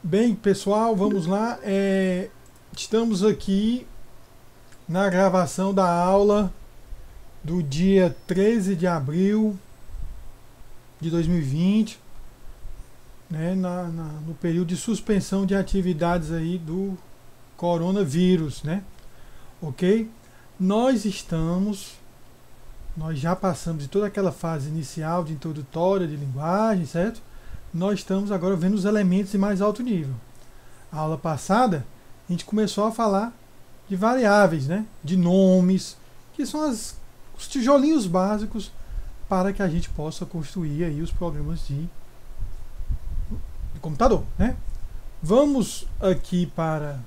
Bem, pessoal, vamos lá. Estamos aqui na gravação da aula do dia 13 de abril de 2020, né, no período de suspensão de atividades aí do coronavírus, né? Ok? Nós já passamos de toda aquela fase inicial de introdutória de linguagem, certo? Nós estamos agora vendo os elementos de mais alto nível. A aula passada, a gente começou a falar de variáveis, né? De nomes, que são os tijolinhos básicos para que a gente possa construir aí os programas de computador, né? Vamos aqui para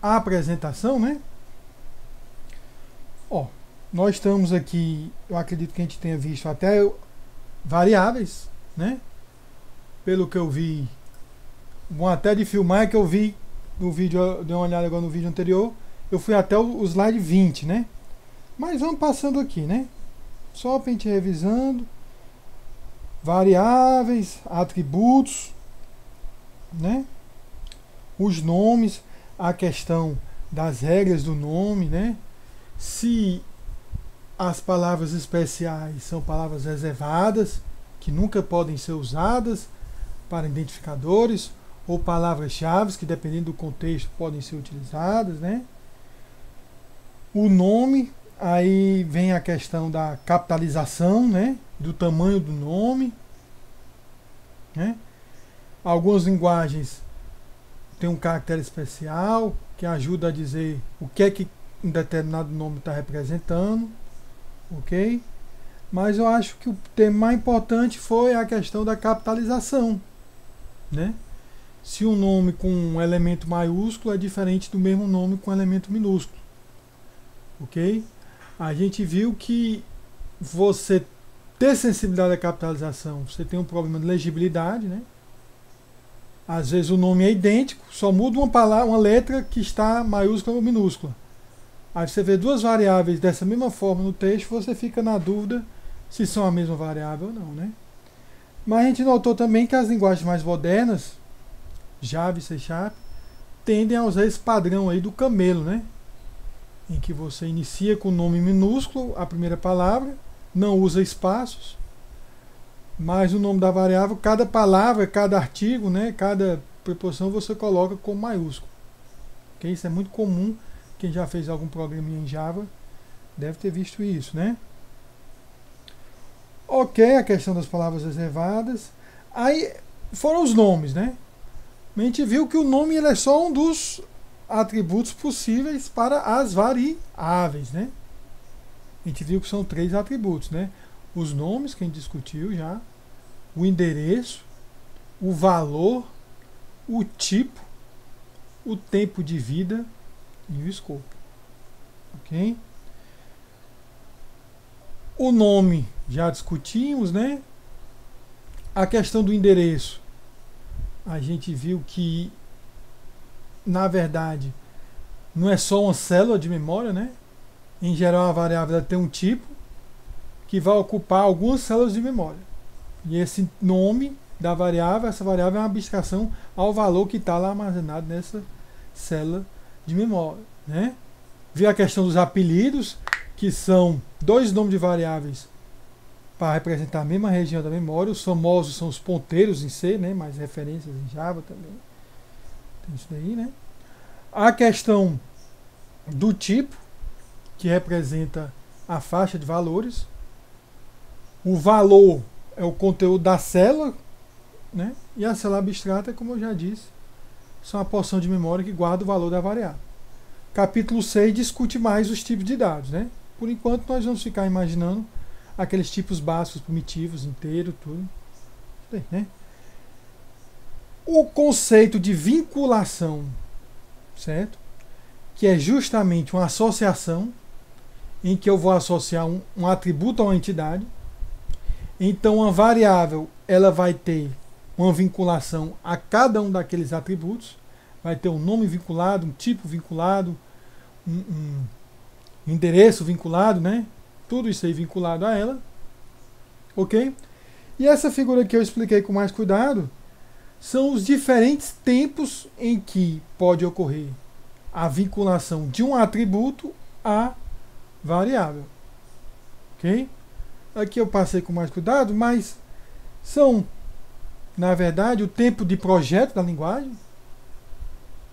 a apresentação, né? Ó, nós estamos aqui, eu acredito que a gente tenha visto até variáveis, né? Pelo que eu vi, bom, até de filmar que eu vi no vídeo, eu dei uma olhada agora no vídeo anterior, eu fui até o slide 20, né? Mas vamos passando aqui, né? Só para a gente ir revisando. Variáveis, atributos, né? Os nomes, a questão das regras do nome, né? Se as palavras especiais são palavras reservadas, que nunca podem ser usadas para identificadores, ou palavras-chave que, dependendo do contexto, podem ser utilizadas, né? O nome, aí vem a questão da capitalização, né? Do tamanho do nome, né? Algumas linguagens têm um caractere especial que ajuda a dizer o que é que um determinado nome está representando, ok? Mas eu acho que o tema mais importante foi a questão da capitalização, né? Se um nome com um elemento maiúsculo é diferente do mesmo nome com um elemento minúsculo, ok? A gente viu que você ter sensibilidade à capitalização, você tem um problema de legibilidade, né? Às vezes o nome é idêntico, só muda uma palavra, uma letra que está maiúscula ou minúscula. Aí você vê duas variáveis dessa mesma forma no texto, você fica na dúvida se são a mesma variável ou não, né? Mas a gente notou também que as linguagens mais modernas, Java e C Sharp, tendem a usar esse padrão aí do camelo, né? Em que você inicia com o nome minúsculo, a primeira palavra, não usa espaços, mas o nome da variável, cada palavra, cada artigo, né, cada preposição você coloca com maiúsculo. Okay? Isso é muito comum, quem já fez algum programinha em Java deve ter visto isso, né? Ok, a questão das palavras reservadas. Aí foram os nomes, né? A gente viu que o nome ele é só um dos atributos possíveis para as variáveis, né? A gente viu que são 3 atributos, né? Os nomes, que a gente discutiu já, o endereço, o valor, o tipo, o tempo de vida e o escopo. Ok? O nome já discutimos, né? A questão do endereço, a gente viu que, na verdade, não é só uma célula de memória, né? Em geral, a variável ela tem um tipo que vai ocupar algumas células de memória. E esse nome da variável, essa variável é uma abstração ao valor que está lá armazenado nessa célula de memória, né? Vi a questão dos apelidos, que são 2 nomes de variáveis para representar a mesma região da memória. Os famosos são os ponteiros em C, né? Mais referências em Java também. Tem isso daí, né? A questão do tipo, que representa a faixa de valores. O valor é o conteúdo da célula, né? E a célula abstrata, como eu já disse, são a porção de memória que guarda o valor da variável. Capítulo 6 discute mais os tipos de dados, né? Por enquanto nós vamos ficar imaginando aqueles tipos básicos, primitivos, inteiro, tudo, né? O conceito de vinculação, certo? Que é justamente uma associação em que eu vou associar um atributo a uma entidade. Então, uma variável ela vai ter uma vinculação a cada um daqueles atributos. Vai ter um nome vinculado, um tipo vinculado, um endereço vinculado, né? Tudo isso aí vinculado a ela. Ok? E essa figura que eu expliquei com mais cuidado são os diferentes tempos em que pode ocorrer a vinculação de um atributo à variável. Ok? Aqui eu passei com mais cuidado, mas são, na verdade, o tempo de projeto da linguagem,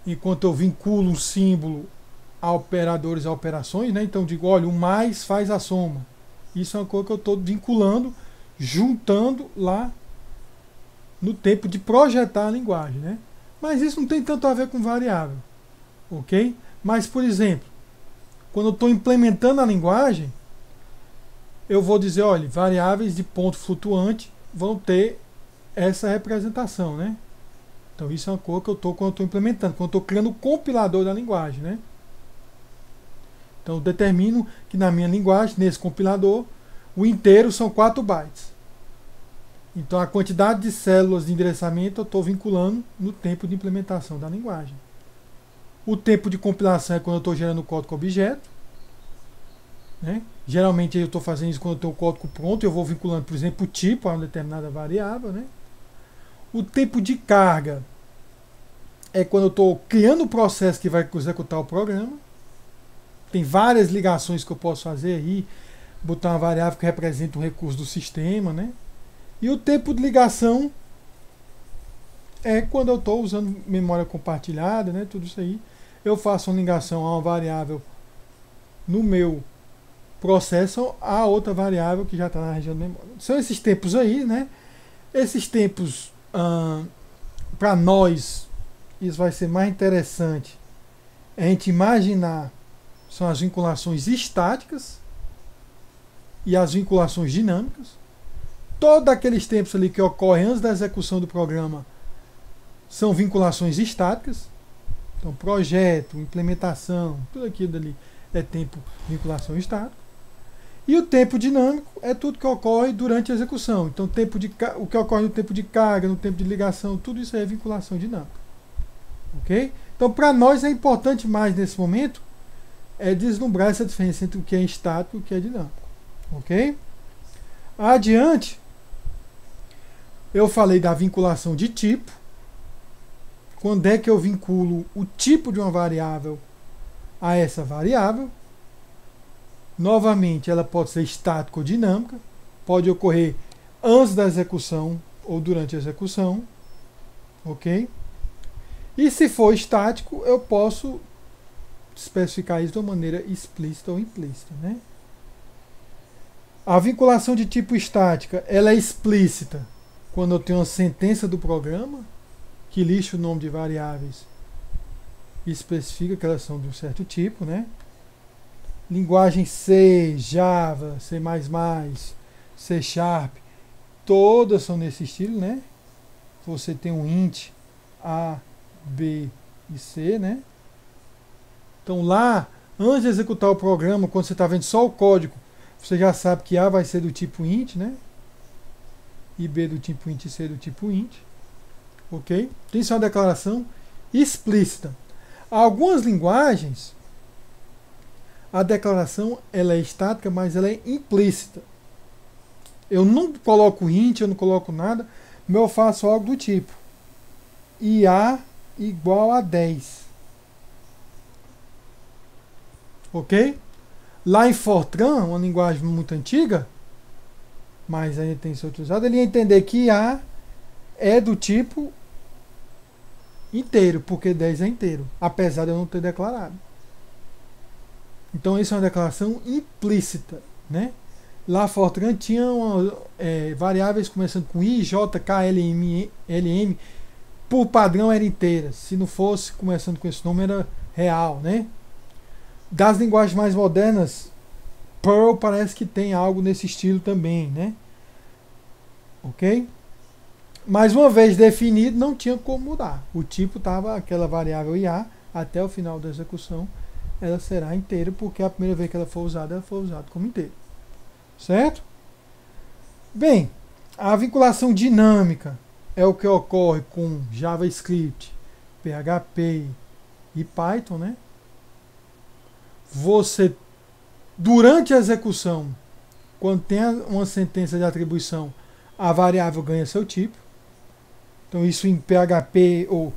enquanto eu vinculo um símbolo a operadores, a operações, né? Então digo, olha, o mais faz a soma. Isso é uma coisa que eu estou vinculando, juntando lá no tempo de projetar a linguagem, né? Mas isso não tem tanto a ver com variável, ok? Mas, por exemplo, quando eu estou implementando a linguagem, eu vou dizer, olha, variáveis de ponto flutuante vão ter essa representação, né? Então isso é uma coisa que eu estou quando eu estou implementando, quando eu estou criando o compilador da linguagem, né? Então eu determino que na minha linguagem, nesse compilador, o inteiro são 4 bytes. Então a quantidade de células de endereçamento eu estou vinculando no tempo de implementação da linguagem. O tempo de compilação é quando eu estou gerando o código objeto, né? Geralmente eu estou fazendo isso quando eu tenho o código pronto, eu vou vinculando, por exemplo, o tipo a uma determinada variável, né? O tempo de carga é quando eu estou criando o processo que vai executar o programa. Tem várias ligações que eu posso fazer aí, botar uma variável que representa um recurso do sistema, né? E o tempo de ligação é quando eu estou usando memória compartilhada, né? Tudo isso aí. Eu faço uma ligação a uma variável no meu processo a outra variável que já está na região de memória. São esses tempos aí, né? Esses tempos, para nós, isso vai ser mais interessante a gente imaginar, são as vinculações estáticas e as vinculações dinâmicas. Todos aqueles tempos ali que ocorrem antes da execução do programa são vinculações estáticas. Então, projeto, implementação, tudo aquilo ali é tempo de vinculação estática. E o tempo dinâmico é tudo que ocorre durante a execução. Então, o que ocorre no tempo de carga, no tempo de ligação, tudo isso é vinculação dinâmica. Ok? Então, para nós é importante mais nesse momento é deslumbrar essa diferença entre o que é estático e o que é dinâmico. Ok? Adiante, eu falei da vinculação de tipo. Quando é que eu vinculo o tipo de uma variável a essa variável? Novamente, ela pode ser estática ou dinâmica. Pode ocorrer antes da execução ou durante a execução. Ok? E se for estático, eu posso especificar isso de uma maneira explícita ou implícita, né? A vinculação de tipo estática, ela é explícita quando eu tenho uma sentença do programa que lista o nome de variáveis e especifica que elas são de um certo tipo, né? Linguagem C, Java, C++, C Sharp, todas são nesse estilo, né? Você tem um int A, B e C, né? Então lá, antes de executar o programa, quando você está vendo só o código, você já sabe que A vai ser do tipo int, né? E B do tipo int e C do tipo int. Ok? Então isso é uma declaração explícita. Algumas linguagens, a declaração ela é estática, mas ela é implícita. Eu não coloco int, eu não coloco nada, mas eu faço algo do tipo IA igual a 10. Ok? Lá em Fortran, uma linguagem muito antiga, mas a gente tem sido utilizado, ele ia entender que A é do tipo inteiro, porque 10 é inteiro, apesar de eu não ter declarado. Então isso é uma declaração implícita, né? Lá Fortran tinha variáveis começando com I, J, K, L, M, por padrão era inteira. Se não fosse começando com esse nome era real, né? Das linguagens mais modernas, Perl parece que tem algo nesse estilo também, né? Ok? Mas uma vez definido, não tinha como mudar. O tipo estava aquela variável IA, até o final da execução, ela será inteira, porque a primeira vez que ela for usada como inteira. Certo? Bem, a vinculação dinâmica é o que ocorre com JavaScript, PHP e Python, né? Você, durante a execução, quando tem uma sentença de atribuição, a variável ganha seu tipo. Então isso em PHP ou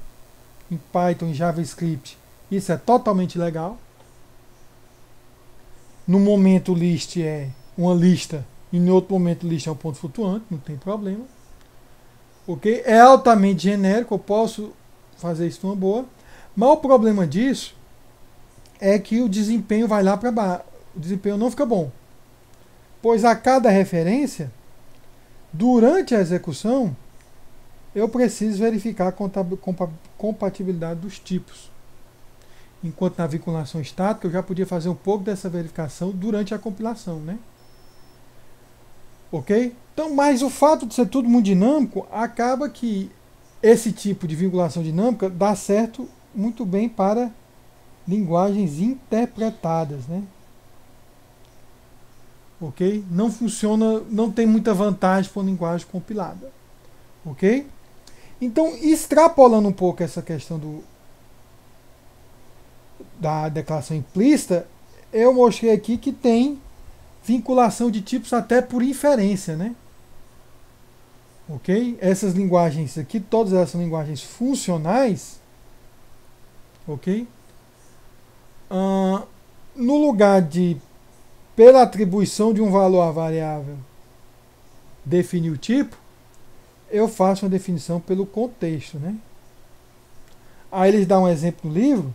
em Python, em JavaScript, isso é totalmente legal. No momento list é uma lista e no outro momento list é um ponto flutuante, não tem problema. Ok? É altamente genérico, eu posso fazer isso numa boa. Mas o problema disso é que o desempenho vai lá para baixo. O desempenho não fica bom. Pois a cada referência, durante a execução, eu preciso verificar a compatibilidade dos tipos. Enquanto na vinculação estática eu já podia fazer um pouco dessa verificação durante a compilação, né? Ok? Então, mas o fato de ser tudo muito dinâmico, acaba que esse tipo de vinculação dinâmica dá certo muito bem para linguagens interpretadas, né? Ok? Não funciona, não tem muita vantagem para uma linguagem compilada. Ok? Então, extrapolando um pouco essa questão da declaração implícita, eu mostrei aqui que tem vinculação de tipos até por inferência, né? Ok? Essas linguagens aqui, todas elas são linguagens funcionais, ok? No lugar de, pela atribuição de um valor à variável, definir o tipo, eu faço uma definição pelo contexto, né? Aí eles dão um exemplo no livro,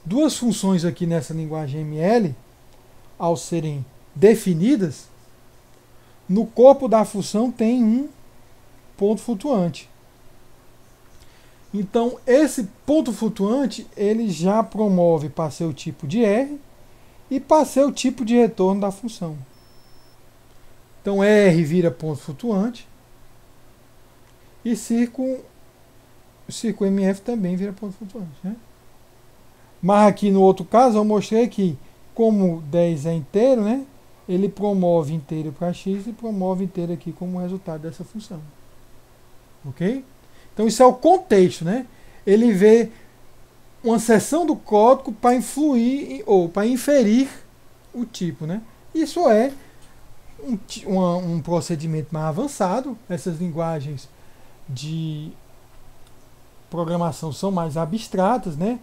duas funções aqui nessa linguagem ML, ao serem definidas, no corpo da função tem um ponto flutuante. Então, esse ponto flutuante, ele já promove para ser o tipo de R e para ser o tipo de retorno da função. Então, R vira ponto flutuante e círculo MF também vira ponto flutuante, né? Mas aqui no outro caso, eu mostrei que, como 10 é inteiro, né, ele promove inteiro para x e promove inteiro aqui como resultado dessa função. Ok? Então isso é o contexto, né? Ele vê uma seção do código para influir ou para inferir o tipo, né? Isso é um procedimento mais avançado. Essas linguagens de programação são mais abstratas, né?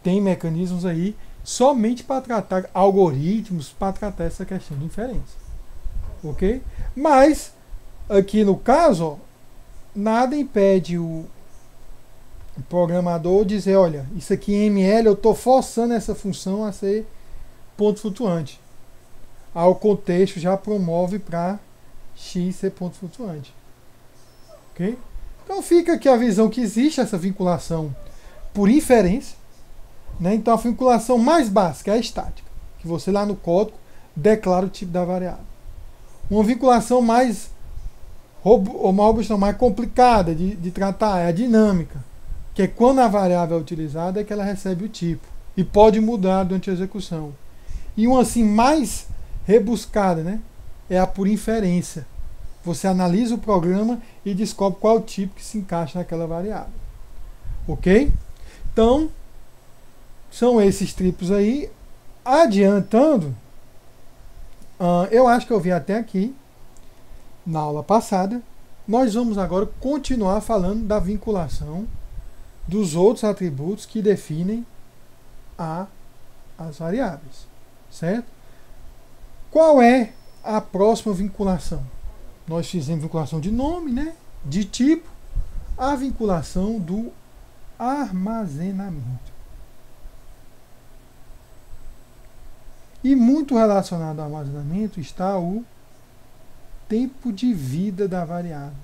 Tem mecanismos aí somente para tratar algoritmos, para tratar essa questão de inferência. Ok? Mas aqui no caso, ó, nada impede o programador dizer, olha, isso aqui em ML eu estou forçando essa função a ser ponto flutuante. O contexto já promove para x ser ponto flutuante. Ok? Então fica aqui a visão que existe essa vinculação por inferência, né? Então a vinculação mais básica é a estática, que você lá no código declara o tipo da variável. Uma vinculação mais robusta, mais complicada de tratar é a dinâmica, que é quando a variável é utilizada é que ela recebe o tipo e pode mudar durante a execução. E uma assim mais rebuscada, né, é a por inferência. Você analisa o programa e descobre qual o tipo que se encaixa naquela variável. Ok? Então, são esses tipos aí. Adiantando, eu acho que eu vi até aqui na aula passada. Nós vamos agora continuar falando da vinculação dos outros atributos que definem as variáveis, certo? Qual é a próxima vinculação? Nós fizemos vinculação de nome, né? De tipo, a vinculação do armazenamento. E muito relacionado ao armazenamento está o tempo de vida da variável.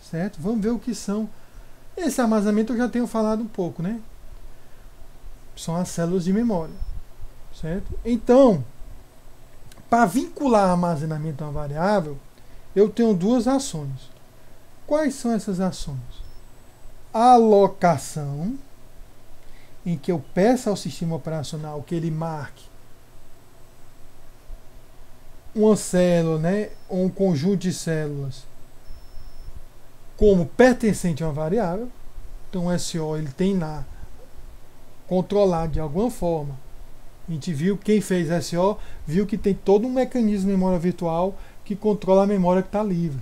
Certo? Vamos ver o que são. Esse armazenamento eu já tenho falado um pouco, né? São as células de memória. Certo? Então, para vincular armazenamento a uma variável, eu tenho duas ações. Quais são essas ações? Alocação, em que eu peço ao sistema operacional que ele marque uma célula, né, ou um conjunto de células como pertencente a uma variável. Então o SO ele tem lá controlado de alguma forma. A gente viu, quem fez SO viu que tem todo um mecanismo de memória virtual que controla a memória que está livre.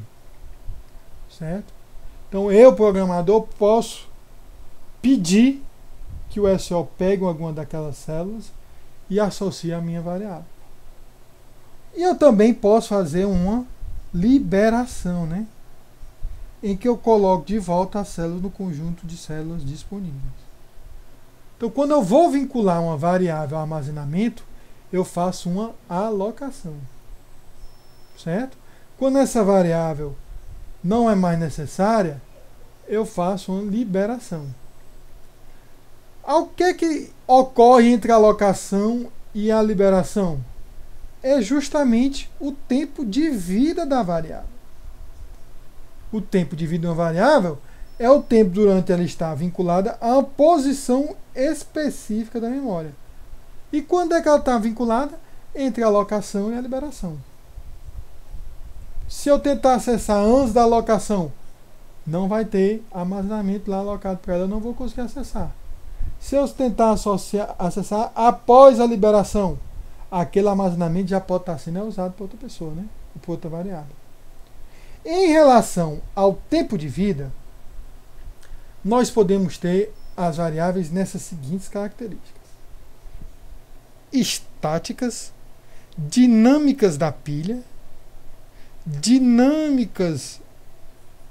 certo? Então eu, programador, posso pedir que o SO pegue alguma daquelas células e associe a minha variável. E eu também posso fazer uma liberação, né? Em que eu coloco de volta as células no conjunto de células disponíveis. Então, quando eu vou vincular uma variável ao armazenamento, eu faço uma alocação, certo? Quando essa variável não é mais necessária, eu faço uma liberação. O que ocorre entre a alocação e a liberação? É justamente o tempo de vida da variável. O tempo de vida de uma variável é o tempo durante ela estar vinculada a uma posição específica da memória. E quando é que ela está vinculada? Entre a alocação e a liberação. Se eu tentar acessar antes da alocação, não vai ter armazenamento lá alocado para ela, eu não vou conseguir acessar. Se eu tentar acessar após a liberação, aquele armazenamento já pode estar sendo usado por outra pessoa, né? Por outra variável. Em relação ao tempo de vida, nós podemos ter as variáveis nessas seguintes características: estáticas, dinâmicas da pilha, dinâmicas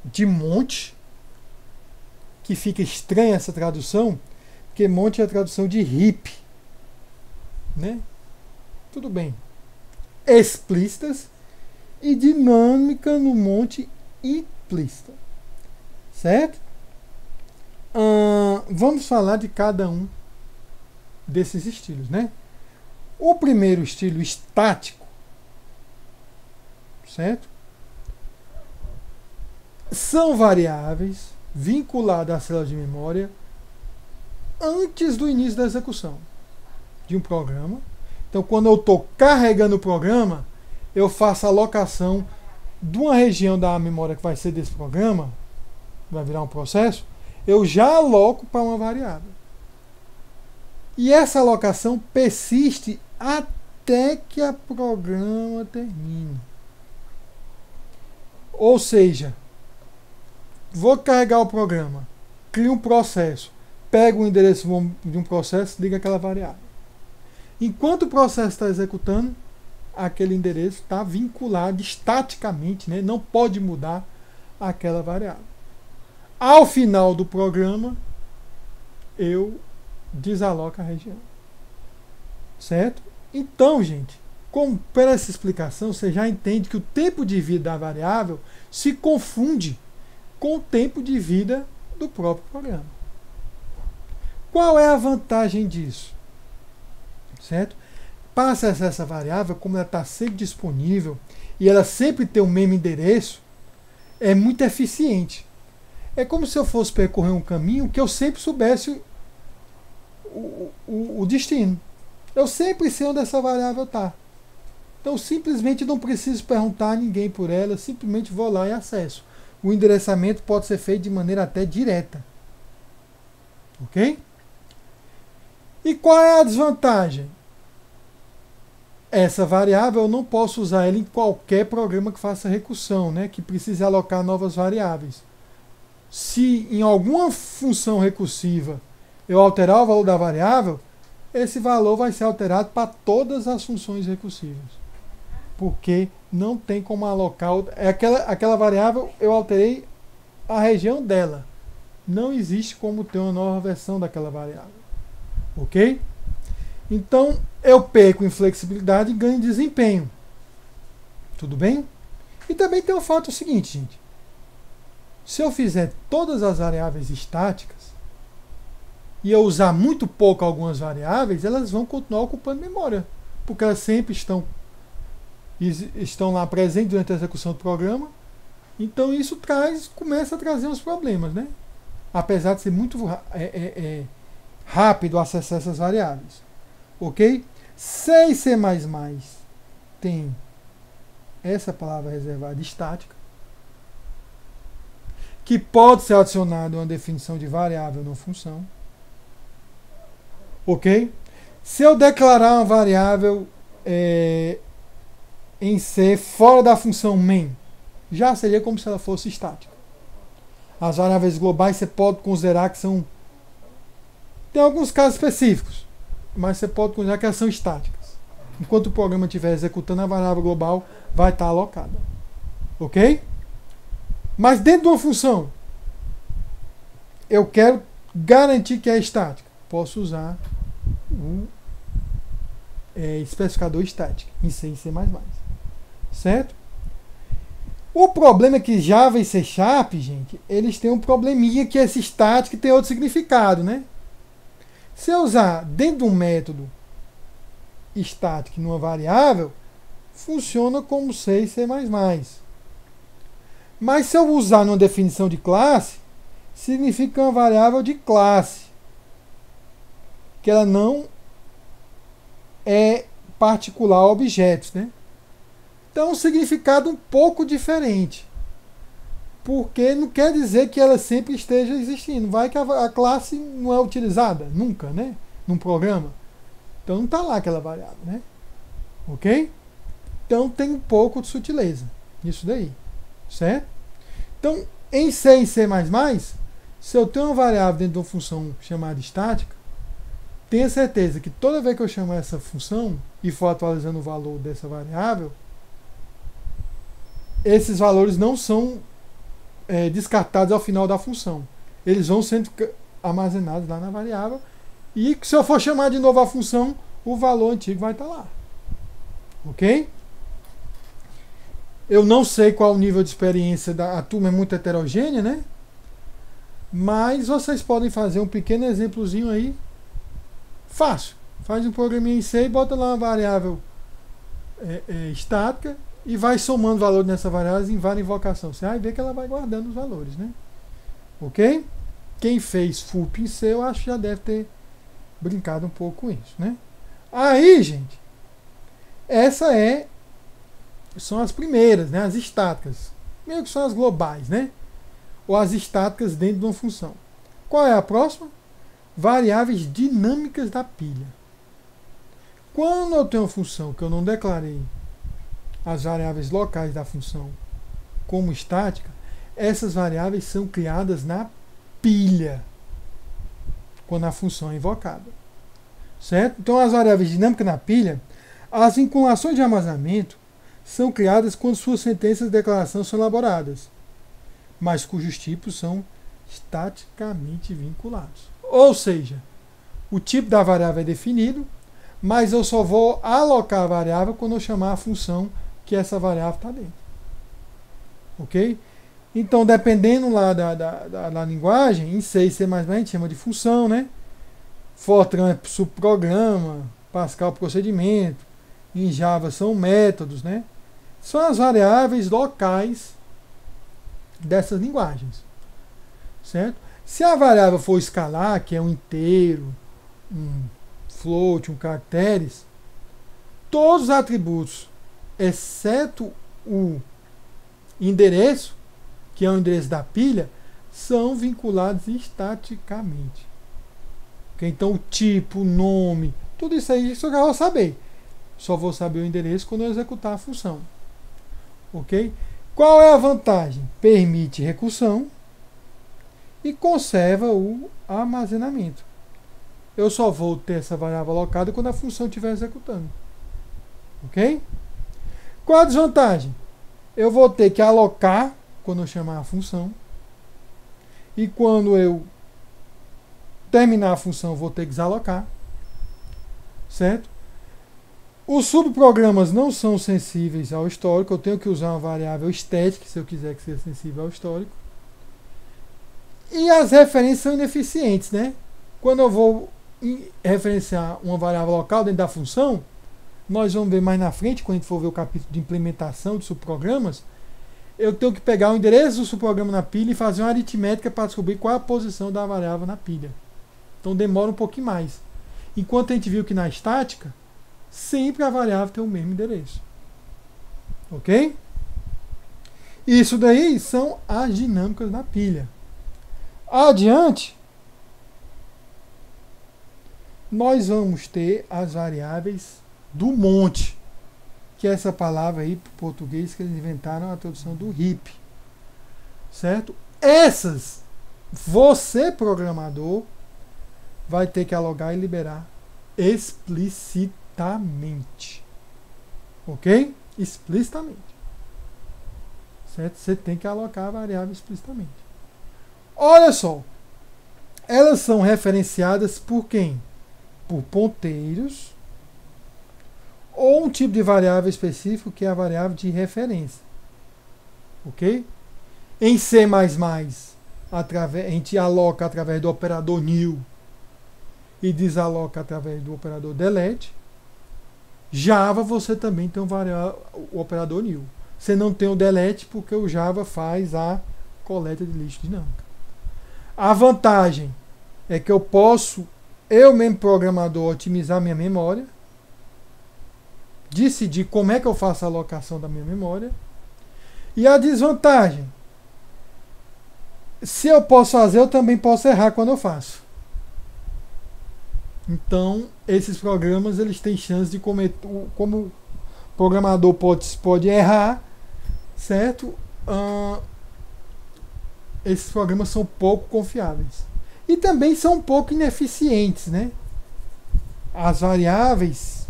de monte, que fica estranha essa tradução, porque monte é a tradução de hippie, né? Tudo bem. Explícitas e dinâmica no monte implícita, certo? Vamos falar de cada um desses estilos, né? O primeiro estilo, estático, certo? São variáveis vinculadas às células de memória antes do início da execução de um programa. Então, quando eu estou carregando o programa, eu faço a alocação de uma região da memória que vai ser desse programa, vai virar um processo, eu já aloco para uma variável. E essa alocação persiste até que o programa termine. Ou seja, vou carregar o programa, crio um processo, pego o endereço de um processo, liga aquela variável. Enquanto o processo está executando, aquele endereço está vinculado estaticamente, né? Não pode mudar aquela variável. Ao final do programa, eu desaloco a região. Certo? Então, gente, por essa explicação, você já entende que o tempo de vida da variável se confunde com o tempo de vida do próprio programa. Qual é a vantagem disso? Certo? Para acessar essa variável, como ela está sempre disponível e ela sempre tem o mesmo endereço, é muito eficiente. É como se eu fosse percorrer um caminho que eu sempre soubesse o destino. Eu sempre sei onde essa variável está. Então, simplesmente não preciso perguntar a ninguém por ela, simplesmente vou lá e acesso. O endereçamento pode ser feito de maneira até direta. Ok? E qual é a desvantagem? Essa variável eu não posso usar ela em qualquer programa que faça recursão, né, que precise alocar novas variáveis. Se em alguma função recursiva eu alterar o valor da variável, esse valor vai ser alterado para todas as funções recursivas. Porque não tem como alocar. Aquela variável eu alterei a região dela. Não existe como ter uma nova versão daquela variável. Ok? Então, eu perco em flexibilidade e ganho em desempenho. Tudo bem? E também tem o fato seguinte, gente. Se eu fizer todas as variáveis estáticas e eu usar muito pouco algumas variáveis, elas vão continuar ocupando memória, porque elas sempre estão lá presentes durante a execução do programa. Então isso começa a trazer uns problemas, né? Apesar de ser muito rápido acessar essas variáveis. Ok? C e C++ tem essa palavra reservada estática, que pode ser adicionada uma definição de variável na função. Ok? Se eu declarar uma variável em C fora da função main, já seria como se ela fosse estática. As variáveis globais você pode considerar que são... Tem alguns casos específicos, mas você pode considerar que elas são estáticas. Enquanto o programa estiver executando, a variável global vai estar alocada. Ok? Mas dentro de uma função, eu quero garantir que é estática. Posso usar o especificador estático em C e C++. Certo? O problema é que Java e C Sharp, gente, eles têm um probleminha que esse estático tem outro significado, né? Se eu usar dentro de um método estático numa variável, funciona como C e C++. Mas se eu usar numa definição de classe, significa uma variável de classe, que ela não é particular a objetos, né? Então, um significado um pouco diferente. Porque não quer dizer que ela sempre esteja existindo. Vai que a classe não é utilizada, nunca, né? Num programa. Então não está lá aquela variável, né? Ok? Então tem um pouco de sutileza nisso daí. Certo? Então, em C e C++, se eu tenho uma variável dentro de uma função chamada estática, tenha certeza que toda vez que eu chamar essa função e for atualizando o valor dessa variável, esses valores não são descartados ao final da função. Eles vão sendo armazenados lá na variável e se eu for chamar de novo a função, o valor antigo vai estar lá. Ok? Eu não sei qual o nível de experiência a turma é muito heterogênea, né? Mas vocês podem fazer um pequeno exemplozinho aí. Fácil. Faz um programinha em C e bota lá uma variável estática e vai somando valor nessa variável em várias invocações. Você vai ver que ela vai guardando os valores, né? Ok? Quem fez FUP em C, eu acho que já deve ter brincado um pouco com isso, né? Aí, gente, são as primeiras, né? As estáticas. Meio que são as globais, né? Ou as estáticas dentro de uma função. Qual é a próxima? Variáveis dinâmicas da pilha. Quando eu tenho uma função que eu não declarei as variáveis locais da função como estática, essas variáveis são criadas na pilha quando a função é invocada. Certo? Então, as variáveis dinâmicas na pilha, as vinculações de armazenamento são criadas quando suas sentenças de declaração são elaboradas, mas cujos tipos são estaticamente vinculados. Ou seja, o tipo da variável é definido, mas eu só vou alocar a variável quando eu chamar a função que essa variável está dentro. Ok? Então, dependendo lá da linguagem, em C e C++ a gente chama de função, né? Fortran é subprograma, Pascal procedimento, em Java são métodos, né? São as variáveis locais dessas linguagens. Certo? Se a variável for escalar, que é um inteiro, um float, um caracteres, todos os atributos, exceto o endereço, que é o endereço da pilha, são vinculados estaticamente. Okay? Então o tipo, o nome, tudo isso aí eu já vou saber. Só vou saber o endereço quando eu executar a função. Ok? Qual é a vantagem? Permite recursão e conserva o armazenamento. Eu só vou ter essa variável alocada quando a função estiver executando. Ok? Qual a desvantagem? Eu vou ter que alocar quando eu chamar a função. E quando eu terminar a função, eu vou ter que desalocar. Certo? Os subprogramas não são sensíveis ao histórico. Eu tenho que usar uma variável static se eu quiser que seja sensível ao histórico. E as referências são ineficientes, né? Quando eu vou referenciar uma variável local dentro da função, nós vamos ver mais na frente, quando a gente for ver o capítulo de implementação de subprogramas, eu tenho que pegar o endereço do subprograma na pilha e fazer uma aritmética para descobrir qual é a posição da variável na pilha. Então demora um pouquinho mais. Enquanto a gente viu que na estática, sempre a variável tem o mesmo endereço. Ok? Isso daí são as dinâmicas da pilha. Adiante, nós vamos ter as variáveis do monte, que é essa palavra aí para o português que eles inventaram a tradução do RIP. Certo? Essas, você, programador, vai ter que alogar e liberar explicitamente. Ok? Explicitamente. Certo? Você tem que alocar a variável explicitamente. Olha só. Elas são referenciadas por quem? Por ponteiros ou um tipo de variável específico que é a variável de referência. Ok? Em C++, a gente aloca através do operador new e desaloca através do operador delete. Java você também tem o operador new. Você não tem o delete porque o Java faz a coleta de lixo dinâmica. A vantagem é que eu posso, eu mesmo programador, otimizar minha memória, decidir como é que eu faço a alocação da minha memória. E a desvantagem, se eu posso fazer, eu também posso errar quando eu faço. Então, esses programas eles têm chance de cometer, como o programador pode errar, certo? Esses programas são pouco confiáveis. E também são um pouco ineficientes, né? As variáveis,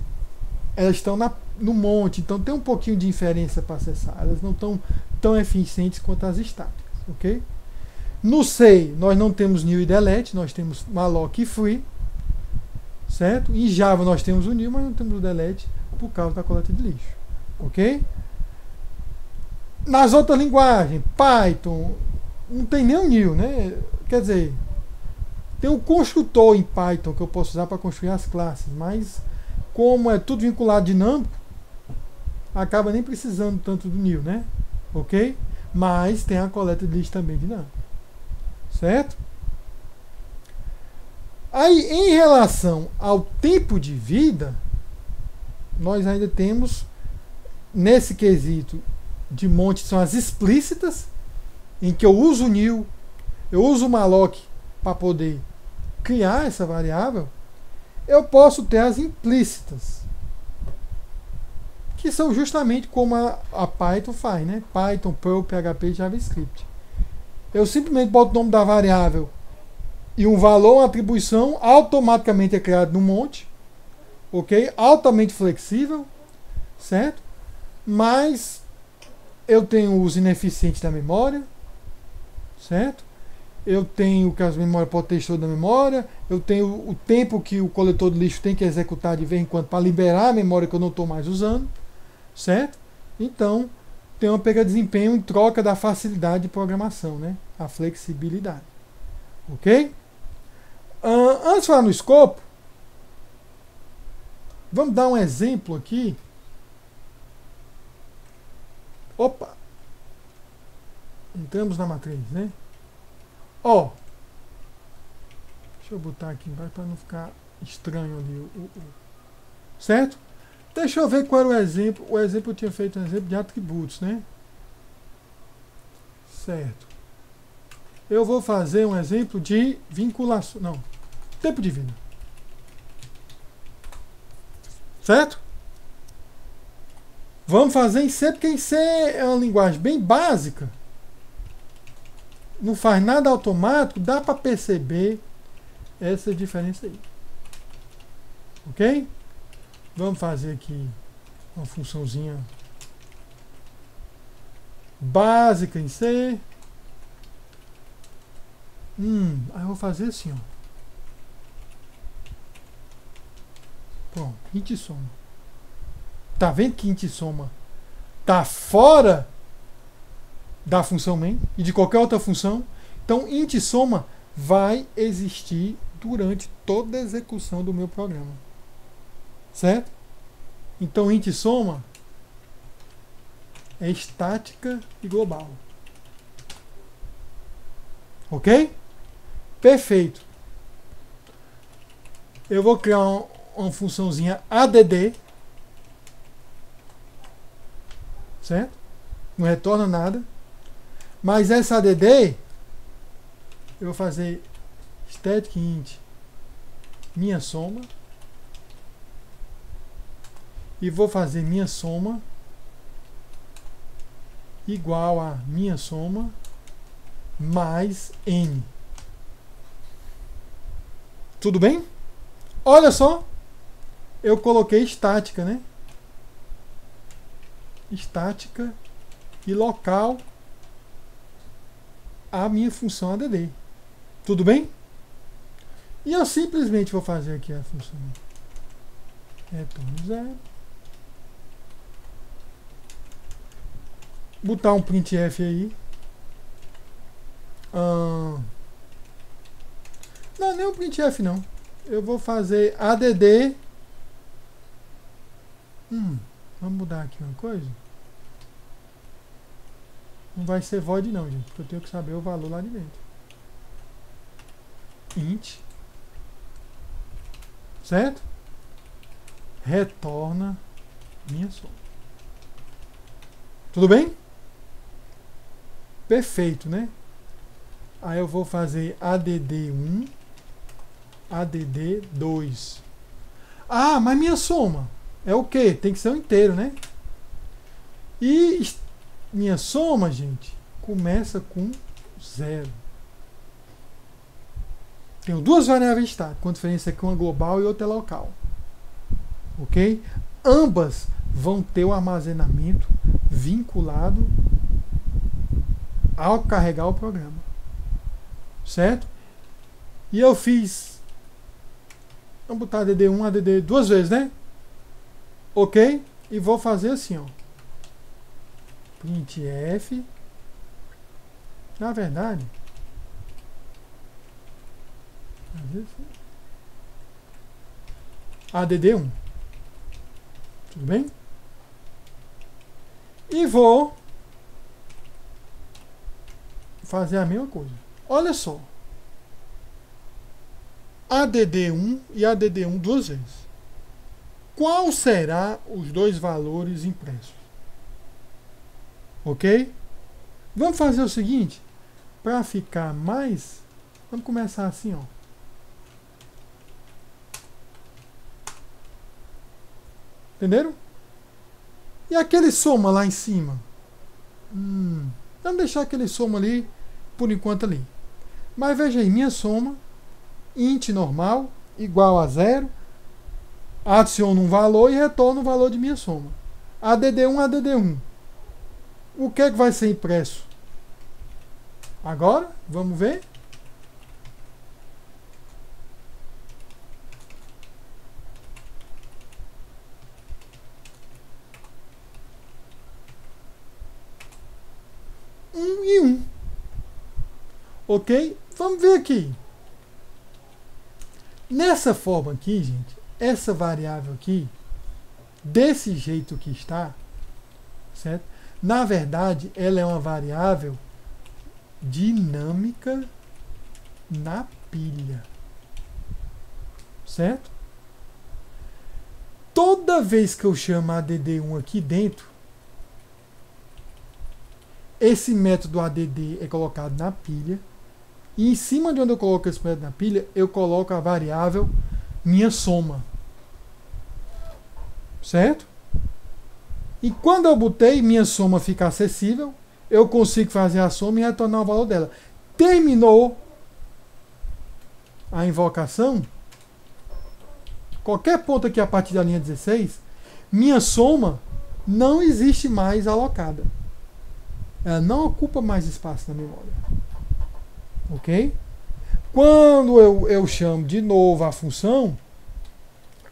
elas estão no monte, então tem um pouquinho de inferência para acessar. Elas não estão tão eficientes quanto as estáticas, ok? No C, nós não temos new e delete, nós temos malloc e free, certo? Em Java nós temos o new, mas não temos o delete por causa da coleta de lixo, ok? Nas outras linguagens, Python, não tem nem o new, né? Quer dizer, tem um construtor em Python que eu posso usar para construir as classes, mas como é tudo vinculado dinâmico, acaba nem precisando tanto do new, né? Ok? Mas tem a coleta de lixo também dinâmica. Certo? Aí, em relação ao tempo de vida, nós ainda temos, nesse quesito de monte, são as explícitas, em que eu uso o new, eu uso o malloc para poder criar essa variável. Eu posso ter as implícitas, que são justamente como a Python faz, né? Python, Perl, PHP e JavaScript. Eu simplesmente boto o nome da variável e um valor, uma atribuição, automaticamente é criado no monte, ok? Altamente flexível, certo? Mas eu tenho o uso ineficiente da memória, certo? Eu tenho que as memórias podem ter estouro da memória, eu tenho o tempo que o coletor de lixo tem que executar de vez em quando para liberar a memória que eu não estou mais usando, certo? Então, tem uma perda de desempenho em troca da facilidade de programação, né? A flexibilidade. Ok? Antes de falar no escopo, vamos dar um exemplo aqui. Opa! Entramos na matriz, né? Ó, deixa eu botar aqui embaixo para não ficar estranho ali. Certo? Deixa eu ver qual era o exemplo. O exemplo eu tinha feito um exemplo de atributos, né? Certo. Eu vou fazer um exemplo de vinculação. Não. Tempo de vida. Certo? Vamos fazer em C, porque em C é uma linguagem bem básica. Não faz nada automático. Dá para perceber essa diferença aí. Ok? Vamos fazer aqui uma funçãozinha básica em C. Aí eu vou fazer assim, ó. Pronto, int soma. Tá vendo que int soma tá fora da função main e de qualquer outra função? Então int soma vai existir durante toda a execução do meu programa. Certo? Então int soma é estática e global. Ok? Perfeito. Eu vou criar uma funçãozinha add, certo? Não retorna nada. Mas essa add eu vou fazer static int minha soma e vou fazer minha soma igual a minha soma mais N. Tudo bem? Olha só, eu coloquei estática, né? Estática e local a minha função ADD. Tudo bem? E eu simplesmente vou fazer aqui a função retorno 0. Botar um printf aí. Não, nem um printf não. Eu vou fazer add. Vamos mudar aqui uma coisa. Não vai ser void não, gente, porque eu tenho que saber o valor lá de dentro. Int. Certo? Retorna minha soma. Tudo bem? Perfeito, né? Aí eu vou fazer add1, add2. Ah, mas minha soma é o quê? Tem que ser um inteiro, né? E minha soma, gente, começa com 0. Tenho duas variáveis estáticas, com diferença aqui, uma global e outra local. Ok? Ambas vão ter o armazenamento vinculado ao carregar o programa. Certo? E eu fiz... Vamos botar add1, add duas vezes, né? Ok? E vou fazer assim, ó. Printf. Na verdade... add1. Tudo bem? E vou fazer a mesma coisa. Olha só. add1 e add1 duas vezes. Qual será os dois valores impressos? Ok? Vamos fazer o seguinte. Para ficar mais... Vamos começar assim, ó. Entenderam? E aquele soma lá em cima? Vamos deixar aquele soma ali, por enquanto ali. Mas veja aí, minha soma, int normal, igual a 0, adiciono um valor e retorno o valor de minha soma. add1, add1. O que é que vai ser impresso? Agora, vamos ver. E 1. Ok? Vamos ver aqui. Nessa forma aqui, gente, essa variável aqui, desse jeito que está, certo? Na verdade, ela é uma variável dinâmica na pilha. Certo? Toda vez que eu chamo add1 aqui dentro, esse método add é colocado na pilha. E em cima de onde eu coloco esse método na pilha, eu coloco a variável minha soma. Certo? E quando eu botei minha soma fica acessível, eu consigo fazer a soma e retornar o valor dela. Terminou a invocação, qualquer ponto aqui a partir da linha 16, minha soma não existe mais alocada. Ela não ocupa mais espaço na memória. Ok? Quando eu chamo de novo a função,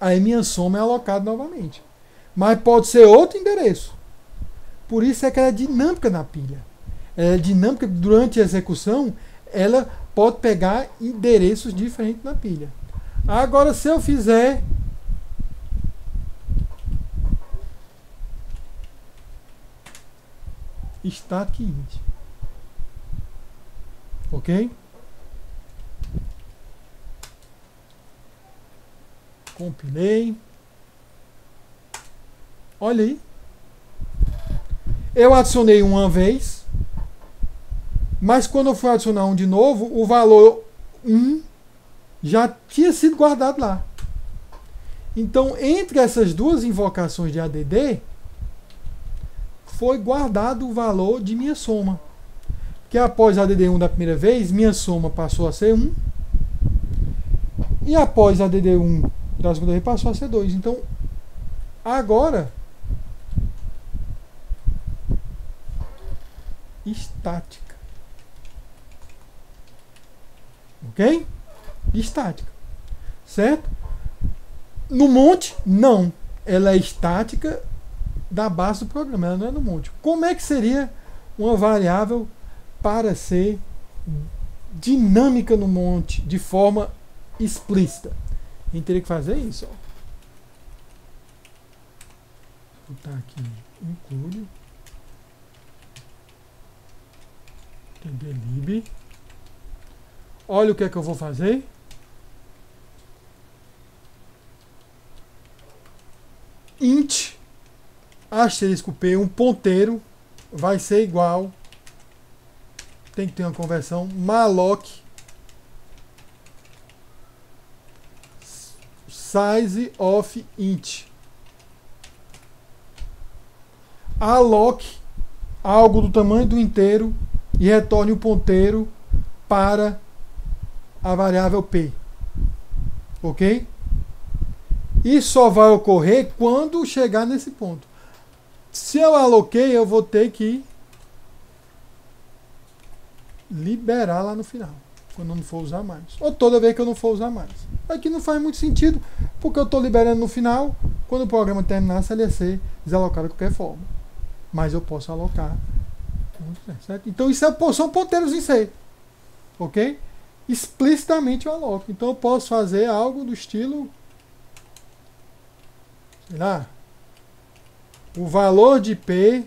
aí minha soma é alocada novamente. Mas pode ser outro endereço. Por isso é que ela é dinâmica na pilha. Ela é dinâmica durante a execução, ela pode pegar endereços diferentes na pilha. Agora, se eu fizer static int, ok? Compilei. Olha aí. Eu adicionei uma vez, mas quando eu fui adicionar um de novo, o valor 1 já tinha sido guardado lá. Então, entre essas duas invocações de add, foi guardado o valor de minha soma. que após a DD1 da primeira vez, minha soma passou a ser 1. E após a DD1 da segunda vez, passou a ser 2. Então, agora, estática. Ok? Estática. Certo? No monte, não. Ela é estática da base do programa, ela não é no monte. Como é que seria uma variável para ser dinâmica no monte de forma explícita? A gente teria que fazer isso. Ó. Vou botar aqui, include tdlib. Olha o que é que eu vou fazer. Int asterisco p, um ponteiro, vai ser igual, tem que ter uma conversão, malloc size of int. Alloc algo do tamanho do inteiro e retorne o ponteiro para a variável p. Ok? Isso só vai ocorrer quando chegar nesse ponto. Se eu aloquei, eu vou ter que liberar lá no final, quando eu não for usar mais. Ou toda vez que eu não for usar mais. Aqui não faz muito sentido, porque eu estou liberando no final. Quando o programa terminasse, ele ia ser desalocado de qualquer forma. Mas eu posso alocar. Certo? Então isso são ponteiros em C. Ok? Explicitamente eu aloco. Então eu posso fazer algo do estilo, sei lá, o valor de P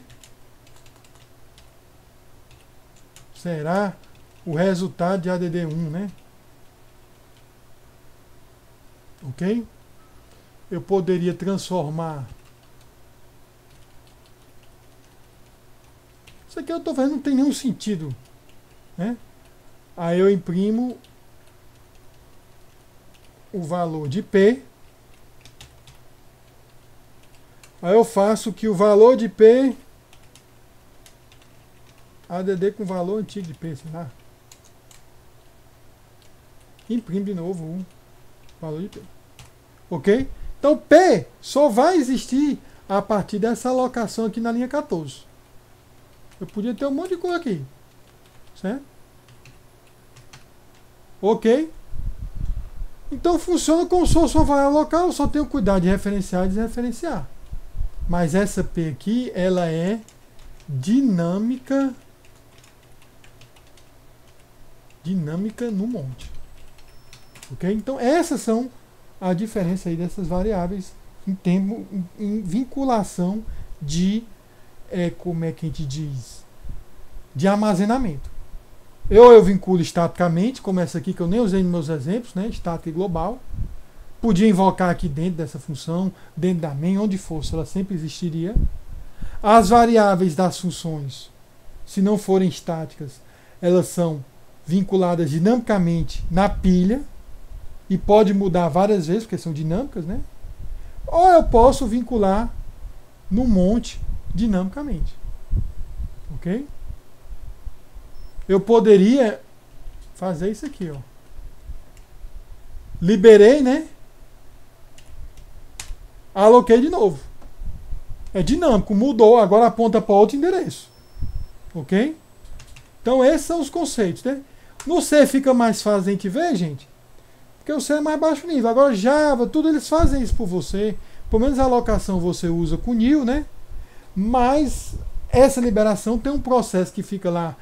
será o resultado de ADD1, né? Ok? Eu poderia transformar. Isso aqui eu estou fazendo, não tem nenhum sentido, né? Aí eu imprimo o valor de P. Aí eu faço que o valor de P, ADD com valor antigo de P, sei lá. Imprime de novo o valor de P. Ok? Então P só vai existir a partir dessa alocação aqui na linha 14. Eu podia ter um monte de coisa aqui. Certo? Ok? Então funciona como se fosse uma variável local, eu só tenho cuidado de referenciar e desreferenciar. Mas essa P aqui, ela é dinâmica no monte. Ok? Então essas são a diferença aí dessas variáveis em vinculação de, como é que a gente diz, de armazenamento. Eu vinculo estaticamente, como essa aqui que eu nem usei nos meus exemplos, né? Estática e global. Podia invocar aqui dentro dessa função, dentro da main, onde fosse, ela sempre existiria. As variáveis das funções, se não forem estáticas, elas são vinculadas dinamicamente na pilha e pode mudar várias vezes, porque são dinâmicas, né? Ou eu posso vincular no monte dinamicamente. Ok? Eu poderia fazer isso aqui, ó. Liberei, né? Aloquei de novo. É dinâmico, mudou, agora aponta para outro endereço. Ok? Então esses são os conceitos, né? No C fica mais fácil a gente ver, gente, porque o C é mais baixo nível. Agora Java, tudo eles fazem isso por você. Pelo menos a alocação você usa com nil, né? Mas essa liberação tem um processo que fica lá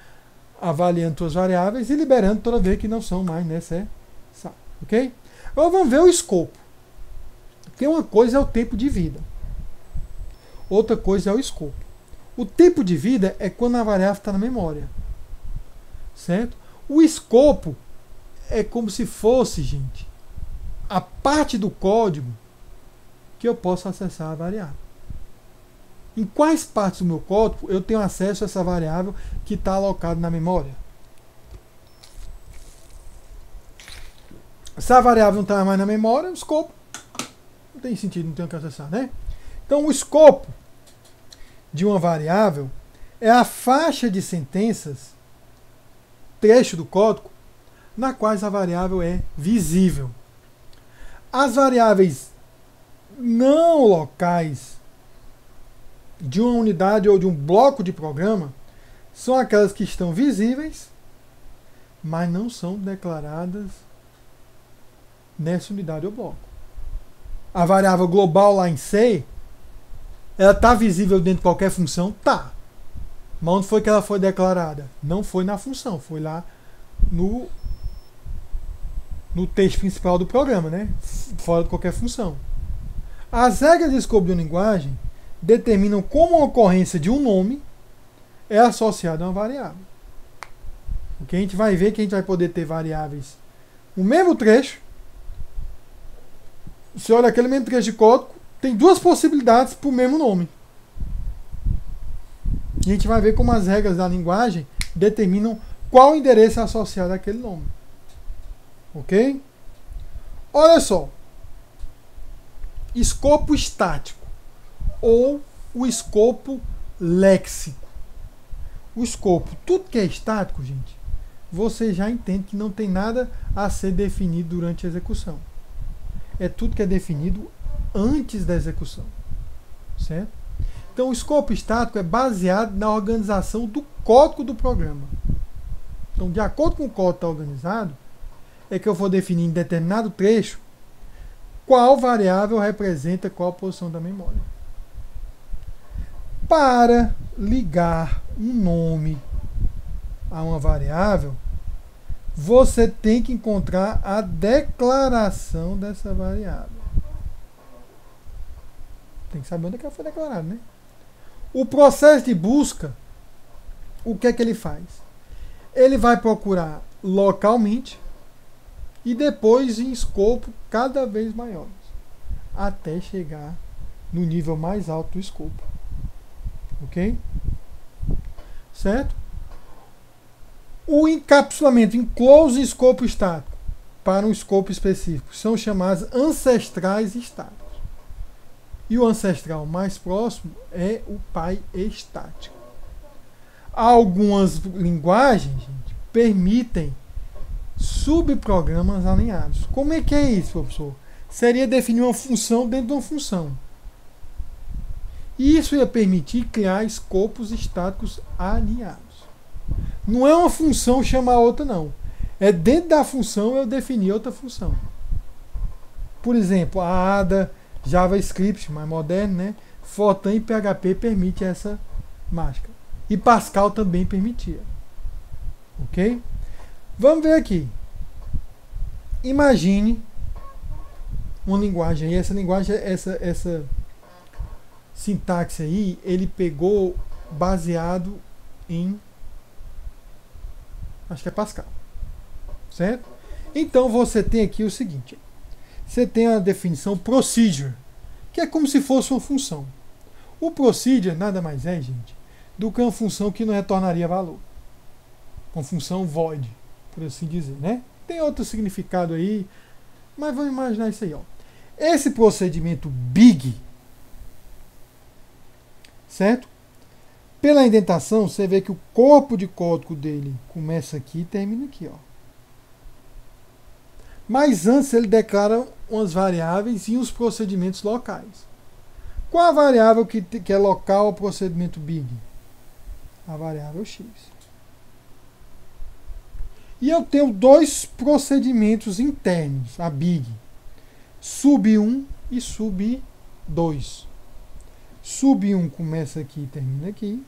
avaliando suas variáveis e liberando toda vez que não são mais necessárias. Ok? Agora vamos ver o escopo. Porque uma coisa é o tempo de vida. Outra coisa é o escopo. O tempo de vida é quando a variável está na memória. Certo? O escopo é como se fosse, gente, a parte do código que eu posso acessar a variável. Em quais partes do meu código eu tenho acesso a essa variável que está alocada na memória? Se a variável não está mais na memória, o escopo não tem sentido, não tem o que acessar, né? Então o escopo de uma variável é a faixa de sentenças trecho do código na quais a variável é visível. As variáveis não locais de uma unidade ou de um bloco de programa são aquelas que estão visíveis, mas não são declaradas nessa unidade ou bloco. A variável global lá em C, ela está visível dentro de qualquer função? Tá. Mas onde foi que ela foi declarada? Não foi na função, foi lá no texto principal do programa, né? Fora de qualquer função. As regras de escopo de uma linguagem determinam como a ocorrência de um nome é associada a uma variável. O que a gente vai ver que a gente vai poder ter variáveis no mesmo trecho. Você olha aquele mesmo trecho de código, tem duas possibilidades para o mesmo nome. E a gente vai ver como as regras da linguagem determinam qual endereço é associado àquele nome. Ok? Olha só. Escopo estático ou o escopo léxico. O escopo, tudo que é estático, gente, você já entende que não tem nada a ser definido durante a execução. É tudo que é definido antes da execução. Certo? Então, o escopo estático é baseado na organização do código do programa. Então, de acordo com o código está organizado, é que eu vou definir em determinado trecho qual variável representa qual posição da memória. Para ligar um nome a uma variável, você tem que encontrar a declaração dessa variável. Tem que saber onde é que ela foi declarada, né? O processo de busca, o que é que ele faz? Ele vai procurar localmente e depois em escopo cada vez maiores, até chegar no nível mais alto do escopo. Ok? Certo? O encapsulamento em close e escopo estático para um escopo específico são chamados ancestrais estáticos. E o ancestral mais próximo é o pai estático. Algumas linguagens, gente, permitem subprogramas alinhados. Como é que é isso, professor? Seria definir uma função dentro de uma função. E isso ia permitir criar escopos estáticos alinhados. Não é uma função chamar outra, não. É dentro da função eu definir outra função. Por exemplo, a ADA, JavaScript, mais moderno, né? Fortran e PHP permite essa mágica. E Pascal também permitia. Ok? Vamos ver aqui. Imagine uma linguagem. E essa linguagem, essa sintaxe aí, ele pegou baseado em, acho que é Pascal. Certo? Então você tem aqui o seguinte. Você tem a definição procedure, que é como se fosse uma função. O procedure nada mais é, gente, do que uma função que não retornaria valor. Uma função void, por assim dizer, né? Tem outro significado aí, mas vamos imaginar isso aí, ó. Esse procedimento big, certo? Pela indentação, você vê que o corpo de código dele começa aqui e termina aqui, ó. Mas antes ele declara umas variáveis e os procedimentos locais. Qual a variável que é local ao procedimento big? A variável x. E eu tenho dois procedimentos internos, a big. Sub1 e sub2. Sub1 começa aqui e termina aqui.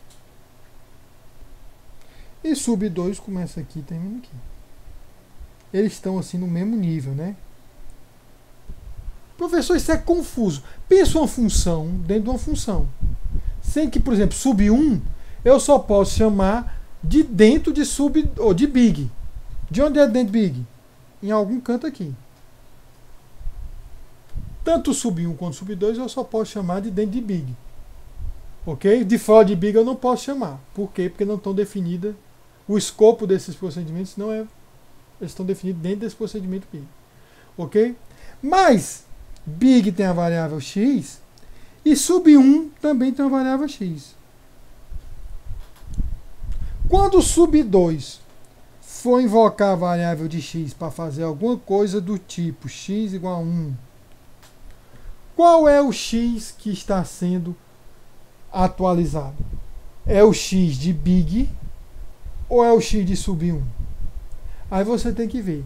E sub2 começa aqui e termina aqui. Eles estão assim no mesmo nível, né? Professor, isso é confuso. Pensa uma função dentro de uma função. Sem que, por exemplo, sub1, eu só posso chamar de dentro de sub ou de big. De onde é dentro de big? Em algum canto aqui. Tanto sub1 quanto sub2 eu só posso chamar de dentro de big. Ok? De fora de big eu não posso chamar. Por quê? Porque não estão definidas. O escopo desses procedimentos não é. Eles estão definidos dentro desse procedimento big. Ok? Mas big tem a variável x e sub1 também tem a variável x. Quando o sub2 for invocar a variável de x para fazer alguma coisa do tipo x igual a 1, qual é o x que está sendo atualizado? É o x de big ou é o x de sub 1? Aí você tem que ver.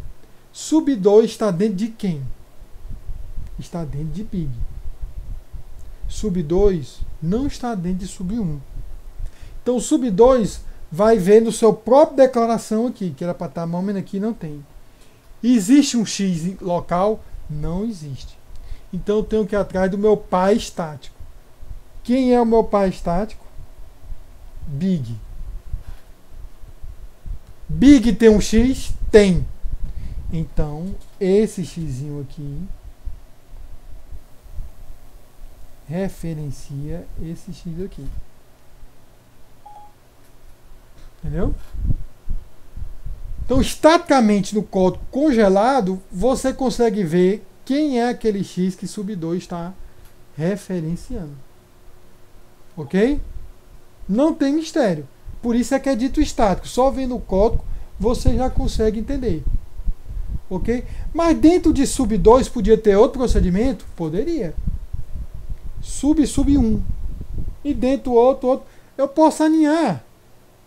Sub 2 está dentro de quem? Está dentro de big. Sub 2 não está dentro de sub 1. Então, sub 2 vai ver no seu próprio declaração aqui, que era para estar mais ou menos aqui, não tem. Existe um x local? Não existe. Então, eu tenho que ir atrás do meu pai estático. Quem é o meu pai estático? Big. Big tem um x? Tem. Então, esse xzinho aqui referencia esse x aqui. Entendeu? Então, estaticamente no código congelado, você consegue ver quem é aquele x que sub 2 está referenciando. Ok? Não tem mistério. Por isso é que é dito estático. Só vendo o código você já consegue entender. Ok? Mas dentro de sub 2 podia ter outro procedimento? Poderia. Sub 1. E dentro do outro. Eu posso alinhar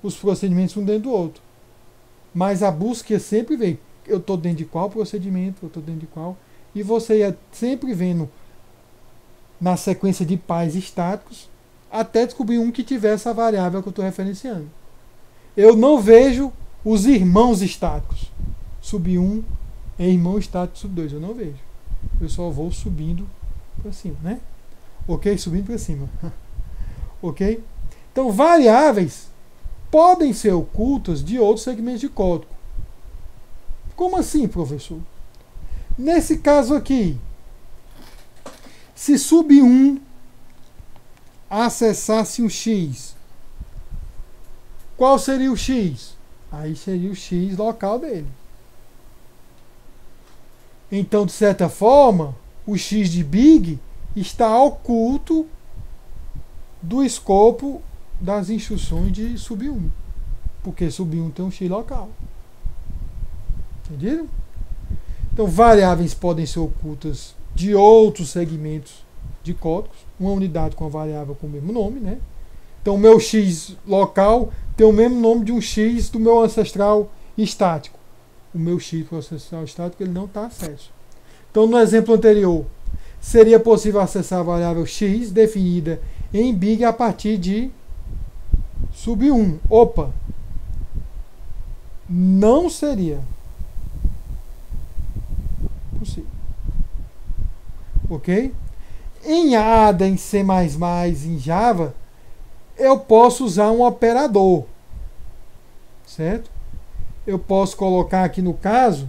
os procedimentos um dentro do outro. Mas a busca sempre vem. Eu estou dentro de qual procedimento? Eu estou dentro de qual? E você ia sempre vendo na sequência de pais estáticos até descobrir um que tivesse a variável que eu estou referenciando. Eu não vejo os irmãos estáticos. Sub 1 é irmão estático sub 2. Eu não vejo. Eu só vou subindo para cima, né? Ok? Subindo para cima. Ok? Então, variáveis podem ser ocultas de outros segmentos de código. Como assim, professor? Nesse caso aqui, se sub 1 acessasse um x, qual seria o x? Aí seria o x local dele. Então, de certa forma, o x de big está oculto do escopo das instruções de sub 1. Porque sub 1 tem um x local. Entenderam? Então, variáveis podem ser ocultas de outros segmentos de códigos. Uma unidade com a variável com o mesmo nome, né? Então, o meu x local tem o mesmo nome de um x do meu ancestral estático. O meu x do ancestral estático ele não está acesso. Então, no exemplo anterior, seria possível acessar a variável x definida em big a partir de sub 1. Opa! Não seria possível. Ok? Em Ada, em C++, em Java, eu posso usar um operador. Certo? Eu posso colocar aqui no caso,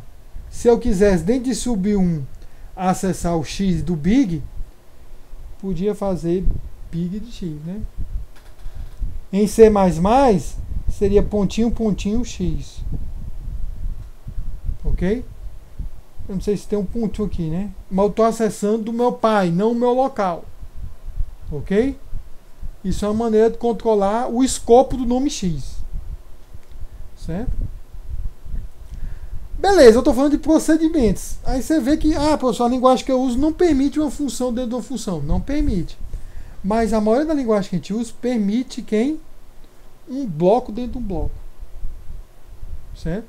se eu quisesse dentro de sub 1 acessar o x do big, podia fazer big de x, né? Em C++ seria pontinho, pontinho, x. Ok? Eu não sei se tem um pontinho aqui, né? Mas eu estou acessando do meu pai, não o meu local. Ok? Isso é uma maneira de controlar o escopo do nome x. Certo? Beleza, eu estou falando de procedimentos. Aí você vê que, professor, a linguagem que eu uso não permite uma função dentro de uma função. Não permite. Mas a maioria da linguagem que a gente usa permite quem? Um bloco dentro de um bloco. Certo?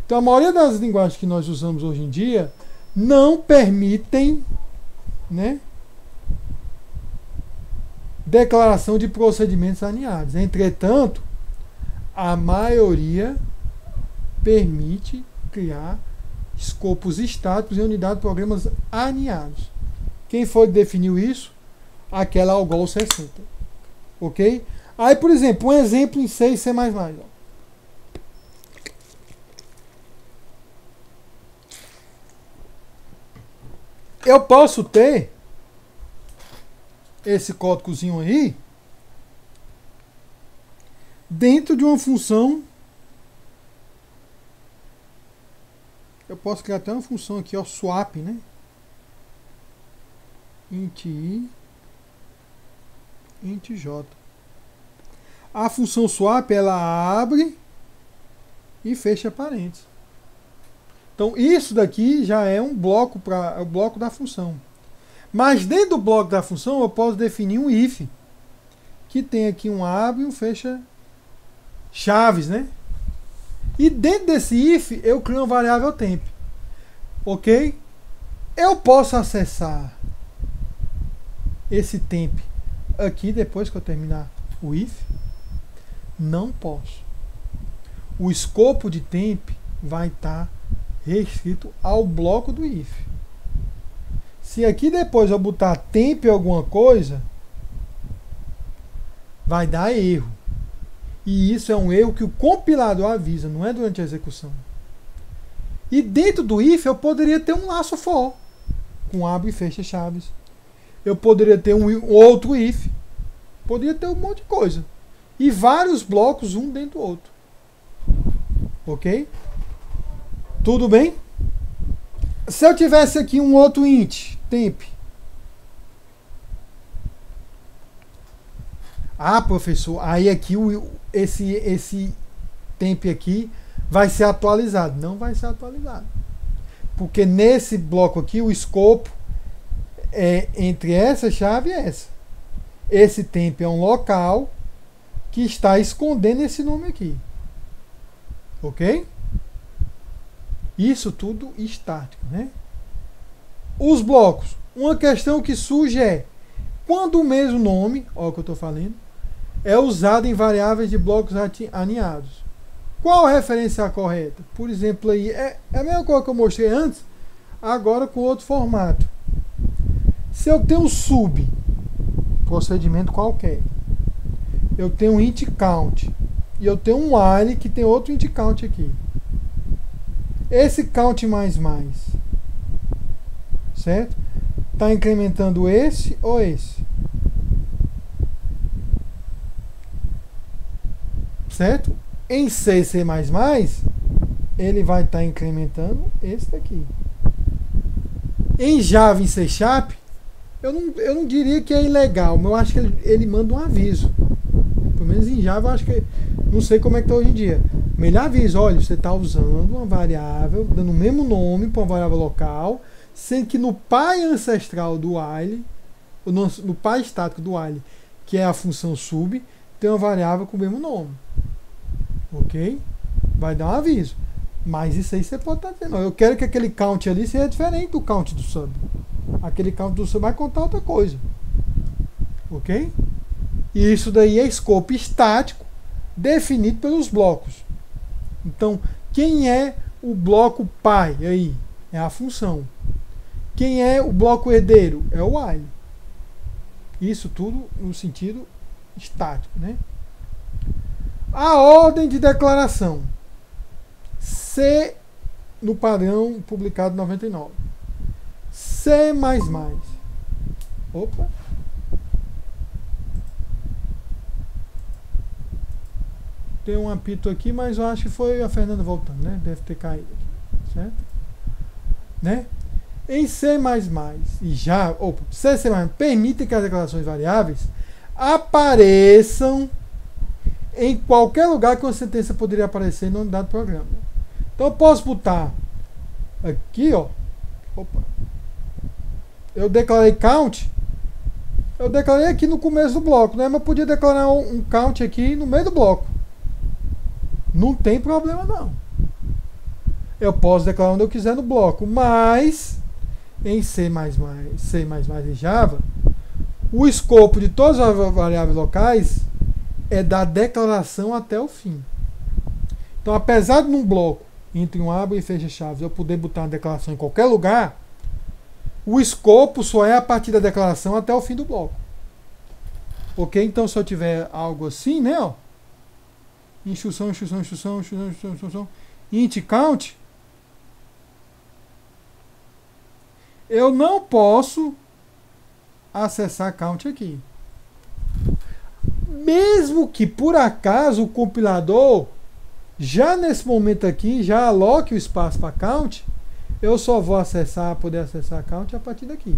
Então a maioria das linguagens que nós usamos hoje em dia não permitem, né, declaração de procedimentos alinhados. Entretanto, a maioria permite criar escopos estáticos em unidade de programas alinhados. Quem foi que definiu isso? Aquela Algol 60. Ok? Aí, por exemplo, um exemplo em C e C++. Ó. Eu posso ter esse códigozinho aí dentro de uma função. Eu posso criar até uma função aqui, ó, swap, né? Int i, int j. A função swap ela abre e fecha parênteses. Então isso daqui já é um bloco para o bloco da função. Mas dentro do bloco da função eu posso definir um if, que tem aqui um abre e um fecha chaves, né? E dentro desse if eu crio uma variável temp. Ok? Eu posso acessar esse temp aqui depois que eu terminar o if? Não posso. O escopo de temp vai estar restrito ao bloco do if. Se aqui depois eu botar temp alguma coisa, vai dar erro. E isso é um erro que o compilador avisa, não é durante a execução. E dentro do if eu poderia ter um laço for, com abre e fecha chaves. Eu poderia ter um outro if. Poderia ter um monte de coisa. E vários blocos, um dentro do outro. Ok? Tudo bem? Se eu tivesse aqui um outro int, temp. Ah, professor, aí aqui esse temp aqui vai ser atualizado. Não vai ser atualizado. Porque nesse bloco aqui, o escopo é entre essa chave e essa. Esse temp é um local que está escondendo esse nome aqui. Ok? Isso tudo estático, né? Os blocos. Uma questão que surge é quando o mesmo nome, olha o que eu estou falando, é usado em variáveis de blocos aninhados. Qual a referência correta? Por exemplo, aí é a mesma coisa que eu mostrei antes, agora com outro formato. Se eu tenho um sub, procedimento qualquer, eu tenho um int count e eu tenho um while que tem outro int count aqui. Esse count mais, certo? Está incrementando esse ou esse? Certo? Em C, C++, ele vai estar incrementando esse daqui. Em Java, em C Sharp, eu não diria que é ilegal, mas eu acho que ele manda um aviso. Pelo menos em Java, eu acho que... Não sei como é que está hoje em dia. Melhor aviso, olha, você está usando uma variável, dando o mesmo nome para uma variável local, sendo que no pai ancestral do while, no pai estático do while, que é a função sub, tem uma variável com o mesmo nome. Ok? Vai dar um aviso. Mas isso aí você pode estar dizendo. Eu quero que aquele count ali seja diferente do count do sub. Aquele count do sub vai contar outra coisa. Ok? E isso daí é escopo estático definido pelos blocos. Então, quem é o bloco pai aí? É a função. Quem é o bloco herdeiro? É o while. Isso tudo no sentido estático, né? A ordem de declaração. C no padrão publicado em 99. C++. Opa. Tem um apito aqui, mas eu acho que foi a Fernanda voltando, né? Deve ter caído aqui, certo? Né? Em C++ e já, C++ permitem que as declarações variáveis apareçam em qualquer lugar que uma sentença poderia aparecer no dado programa. Então eu posso botar aqui, ó. Opa. Eu declarei count. Eu declarei aqui no começo do bloco, né? Mas eu podia declarar um count aqui no meio do bloco. Não tem problema não. Eu posso declarar onde eu quiser no bloco, mas em C++ e Java, o escopo de todas as variáveis locais é da declaração até o fim. Então, apesar de num bloco, entre um abre e fecha chaves, eu poder botar uma declaração em qualquer lugar, o escopo só é a partir da declaração até o fim do bloco. Ok? Então, se eu tiver algo assim, né? Ó, instrução, int count, eu não posso acessar count aqui. Mesmo que por acaso o compilador já nesse momento aqui já aloque o espaço para count, eu só vou poder acessar count a partir daqui.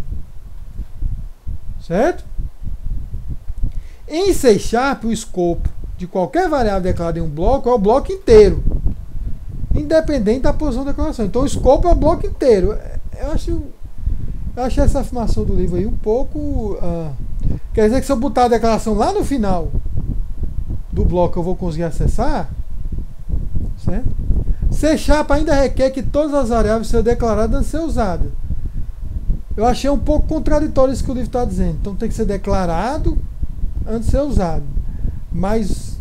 Certo? Em C Sharp, o escopo de qualquer variável declarada em um bloco é o bloco inteiro. independente da posição da declaração. Então o escopo é o bloco inteiro. Eu achei essa afirmação do livro aí um pouco... quer dizer que se eu botar a declaração lá no final do bloco eu vou conseguir acessar, certo? C# ainda requer que todas as variáveis sejam declaradas antes de ser usadas. Eu achei um pouco contraditório isso que o livro está dizendo. Então tem que ser declarado antes de ser usado. Mas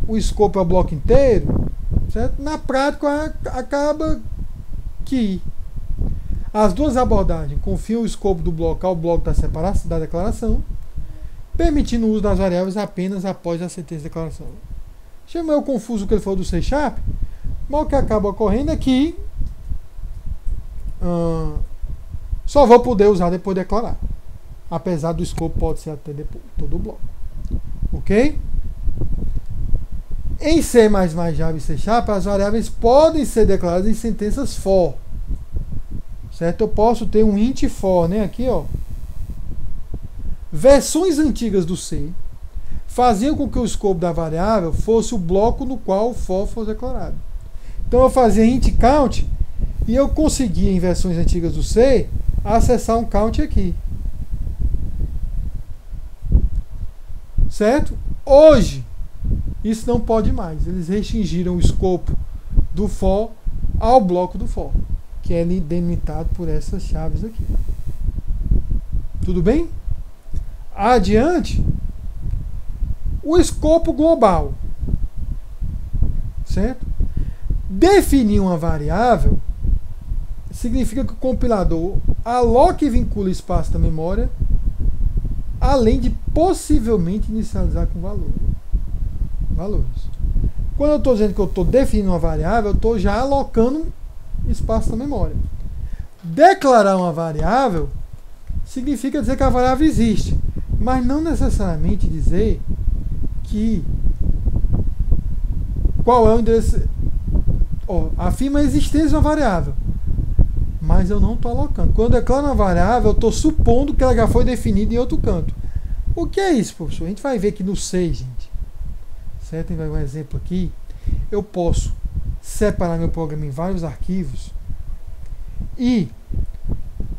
o escopo é o bloco inteiro, certo? Na prática acaba que as duas abordagens confiam o escopo do bloco ao bloco da separação da declaração, permitindo o uso das variáveis apenas após a sentença de declaração. Achei meio confuso o que ele falou do C#, mas o que acaba ocorrendo é que só vou poder usar depois de declarar. Apesar do escopo pode ser até depois, todo o bloco. Ok? Em C++, Java e C#, as variáveis podem ser declaradas em sentenças for. Certo? Eu posso ter um int for, né? Aqui, ó. Versões antigas do C faziam com que o escopo da variável fosse o bloco no qual o for fosse declarado. Então eu fazia int count e eu conseguia, em versões antigas do C, acessar um count aqui. Certo? Hoje, isso não pode mais. Eles restringiram o escopo do for ao bloco do for, que é delimitado por essas chaves aqui. Tudo bem? Adiante, o escopo global. Certo? Definir uma variável significa que o compilador aloca e vincula espaço da memória, além de possivelmente inicializar com valores. Quando eu estou dizendo que eu estou definindo uma variável, eu estou já alocando espaço na memória. Declarar uma variável significa dizer que a variável existe, mas não necessariamente dizer que qual é o endereço. Afirma a existência de uma variável, mas eu não estou alocando. Quando eu declaro uma variável, eu estou supondo que ela já foi definida em outro canto. O que é isso, professor? A gente vai ver que no C, gente, certo? Tem um exemplo aqui. Eu posso separar meu programa em vários arquivos e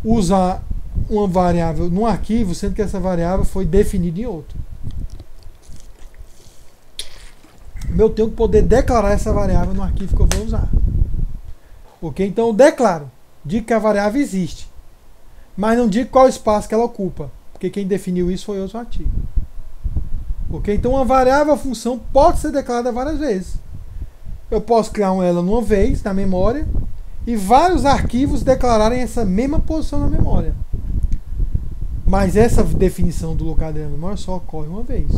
usar uma variável num arquivo, sendo que essa variável foi definida em outro. Eu tenho que poder declarar essa variável no arquivo que eu vou usar. Ok? Então eu declaro, digo que a variável existe, mas não digo qual espaço que ela ocupa, porque quem definiu isso foi outro artigo. Ok? Então uma variável, a função, pode ser declarada várias vezes. Eu posso criar ela numa vez na memória e vários arquivos declararem essa mesma posição na memória. Mas essa definição do lugar da memória só ocorre uma vez.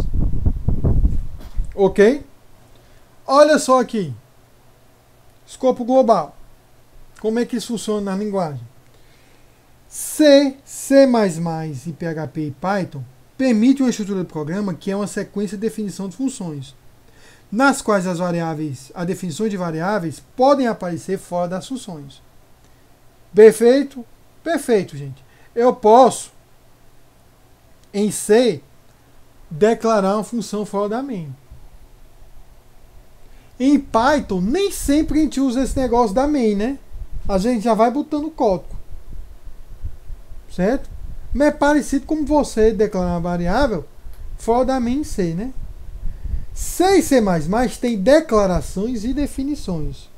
Ok? Olha só aqui. Escopo global. Como é que isso funciona na linguagem? C, C++, e PHP e Python permite uma estrutura de programa que é uma sequência de definição de funções, nas quais as definições de variáveis podem aparecer fora das funções. Perfeito? Perfeito, gente. Eu posso, em C, declarar uma função fora da main. Em Python, nem sempre a gente usa esse negócio da main, né? Às vezes a gente já vai botando código. Certo? Mas é parecido com você declarar uma variável fora da main em C, né? C e C++ tem declarações e definições.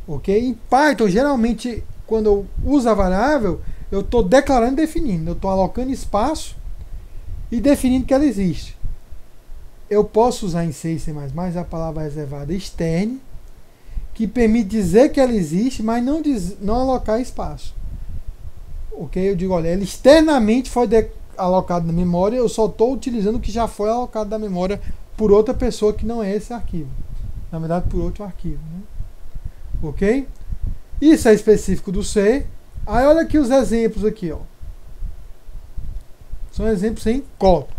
Ok? Em Python, geralmente, quando eu uso a variável, eu estou declarando e definindo. Eu estou alocando espaço e definindo que ela existe. Eu posso usar em C e C++ a palavra reservada externe, que permite dizer que ela existe, mas não alocar espaço. Ok? Eu digo, olha, ela externamente foi alocada na memória, eu só estou utilizando o que já foi alocado da memória por outra pessoa que não é esse arquivo. Na verdade, por outro arquivo. Né? Ok? Isso é específico do C. Aí olha aqui os exemplos aqui, ó. São exemplos em código.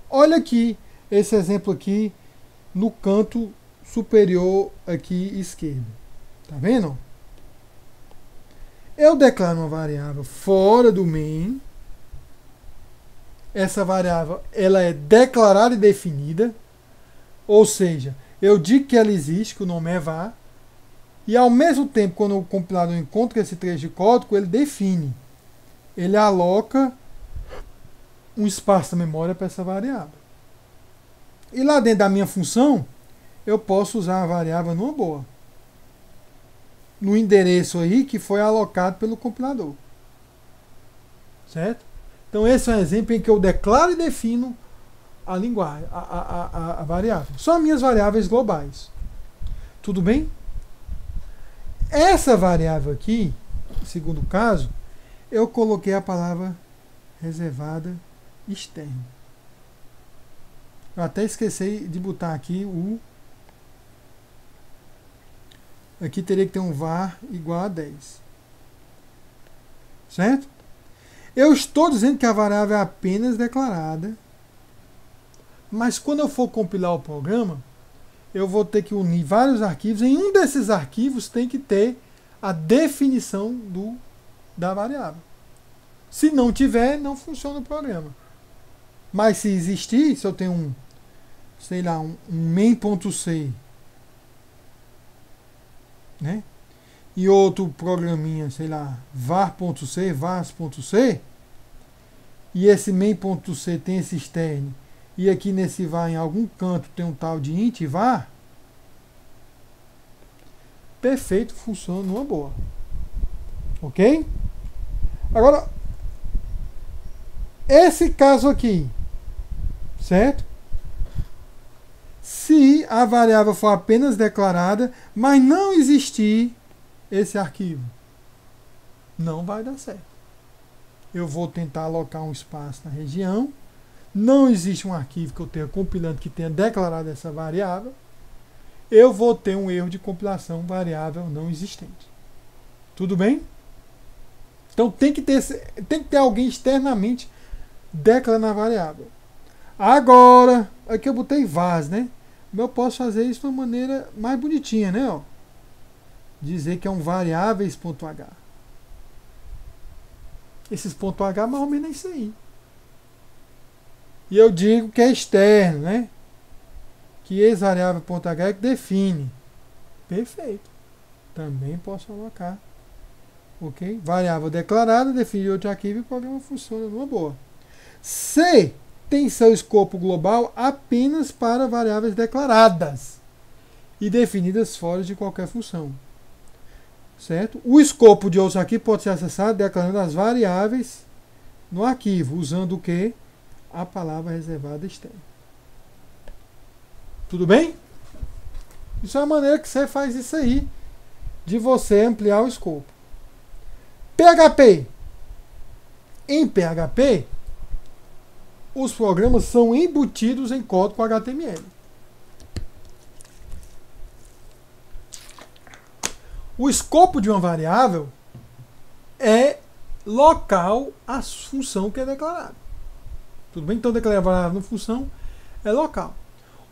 Olha aqui esse exemplo aqui no canto superior aqui esquerdo. Tá vendo? Eu declaro uma variável fora do main. Essa variável ela é declarada e definida. Ou seja, Eu digo que ela existe, que o nome é var, e ao mesmo tempo, quando o compilador encontra esse trecho de código, ele define, ele aloca um espaço da memória para essa variável. E lá dentro da minha função, eu posso usar a variável numa boa, no endereço aí que foi alocado pelo compilador. Certo? Então esse é um exemplo em que eu declaro e defino a linguagem, a variável. São minhas variáveis globais. Tudo bem? Essa variável aqui, segundo caso, eu coloquei a palavra reservada externa. Eu até esqueci de botar aqui o... Aqui teria que ter um var igual a 10. Certo? Eu estou dizendo que a variável é apenas declarada, mas quando eu for compilar o programa, eu vou ter que unir vários arquivos. Em um desses arquivos tem que ter a definição da variável. Se não tiver, não funciona o programa. Mas se existir, se eu tenho um main.c, né? E outro programinha, var.c, vars.c, e esse main.c tem esse externo, e aqui nesse var, em algum canto, tem um tal de int var, perfeito, funciona numa boa. Ok? Agora, esse caso aqui, certo? Se a variável for apenas declarada, mas não existir esse arquivo, não vai dar certo. Eu vou tentar alocar um espaço na região, não existe um arquivo que eu tenha compilando que tenha declarado essa variável, eu vou ter um erro de compilação variável não existente. Tudo bem? Então tem que ter alguém externamente declarando a variável. Agora, aqui eu botei vars, né? Mas eu posso fazer isso de uma maneira mais bonitinha, né? Ó. Dizer que é um variáveis.h. Esses .h mais ou menos é isso aí. E eu digo que é externo, né? Que esse variável.h é que define. Perfeito. Também posso alocar. Ok? Variável declarada, define outro arquivo e o programa funciona numa boa. C tem seu escopo global apenas para variáveis declaradas e definidas fora de qualquer função. Certo? O escopo de outros arquivos pode ser acessado declarando as variáveis no arquivo, usando o que? A palavra reservada externa. Tudo bem? Isso é a maneira que você faz isso aí, de você ampliar o escopo. PHP. Em PHP, os programas são embutidos em código HTML. O escopo de uma variável é local à função que é declarada. Tudo bem? Então, declarar a variável na função é local.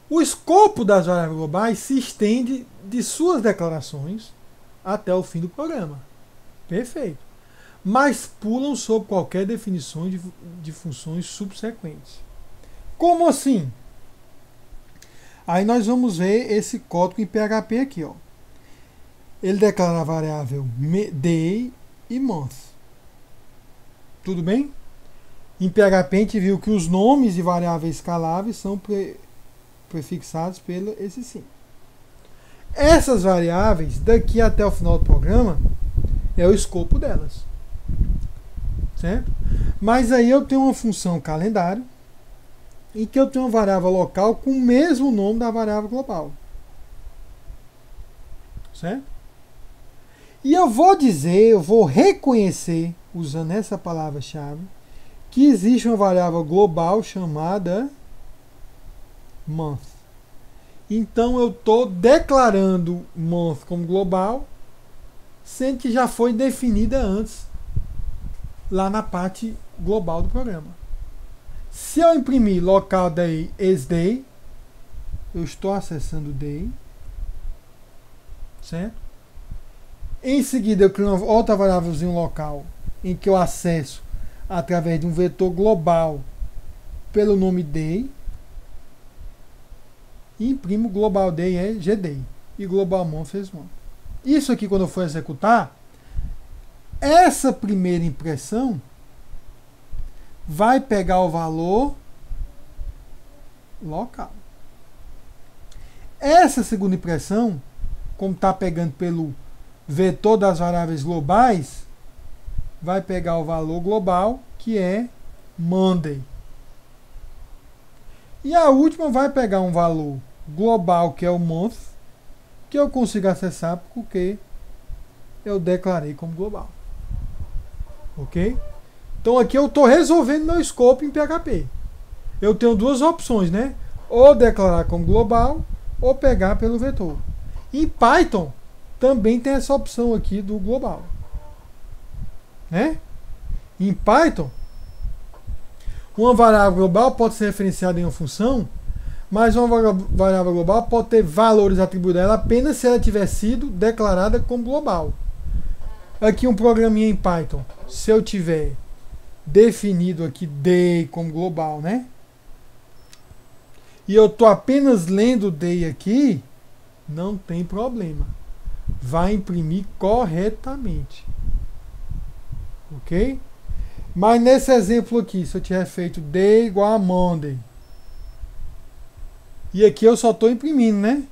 O escopo das variáveis globais se estende de suas declarações até o fim do programa. Perfeito. Mas pulam sobre qualquer definição de funções subsequentes. Como assim? Aí nós vamos ver esse código em PHP aqui, ó. Ele declara a variável day e month. Tudo bem? Em PHP a gente viu que os nomes de variáveis escaláveis são prefixados pelo esse sim. Essas variáveis, daqui até o final do programa, é o escopo delas. Certo? Mas aí eu tenho uma função calendário, em que eu tenho uma variável local com o mesmo nome da variável global. Certo? E eu vou reconhecer, usando essa palavra-chave, que existe uma variável global chamada month. Então eu estou declarando month como global, sendo que já foi definida antes, lá na parte global do programa. Se eu imprimir local day is day, eu estou acessando day, certo? Em seguida eu crio uma outra variávelzinha local, em que eu acesso através de um vetor global pelo nome day. e imprimo global day é gday e global month é month. Isso aqui, quando eu for executar, essa primeira impressão vai pegar o valor local. Essa segunda impressão, como está pegando pelo vetor das variáveis globais, vai pegar o valor global, que é Monday. E a última vai pegar um valor global, que é o month, que eu consigo acessar porque eu declarei como global. Ok? Então aqui eu estou resolvendo meu escopo em PHP. Eu tenho duas opções, né? Ou declarar como global, ou pegar pelo vetor. Em Python, também tem essa opção aqui do global. Né? Em Python, uma variável global pode ser referenciada em uma função, mas uma variável global pode ter valores atribuídos a ela apenas se ela tiver sido declarada como global. Aqui um programinha em Python, se eu tiver definido aqui day como global, né? E eu estou apenas lendo day aqui, não tem problema. Vai imprimir corretamente. Ok? Mas nesse exemplo aqui, se eu tiver feito day igual a Monday, e aqui eu só estou imprimindo, né?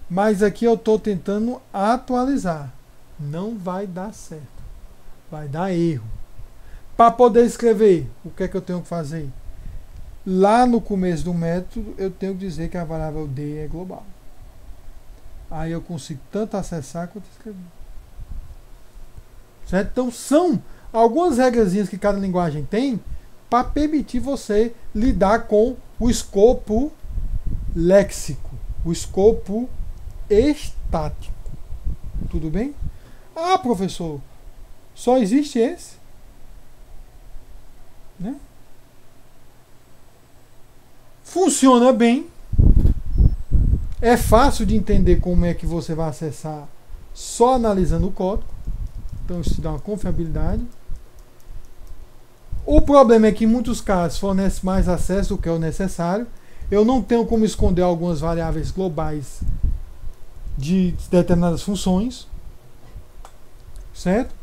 Mas aqui eu estou tentando atualizar. Não vai dar certo. Vai dar erro. Para poder escrever, o que é que eu tenho que fazer? Lá no começo do método, eu tenho que dizer que a variável day é global. Aí eu consigo tanto acessar quanto escrever. Certo? Então são algumas regrazinhas que cada linguagem tem para permitir você lidar com o escopo léxico, o escopo estático. Tudo bem? Ah, professor, só existe esse? Né? Funciona bem. É fácil de entender como é que você vai acessar só analisando o código. Então isso te dá uma confiabilidade. O problema é que em muitos casos fornece mais acesso do que é o necessário. Eu não tenho como esconder algumas variáveis globais de determinadas funções. Certo?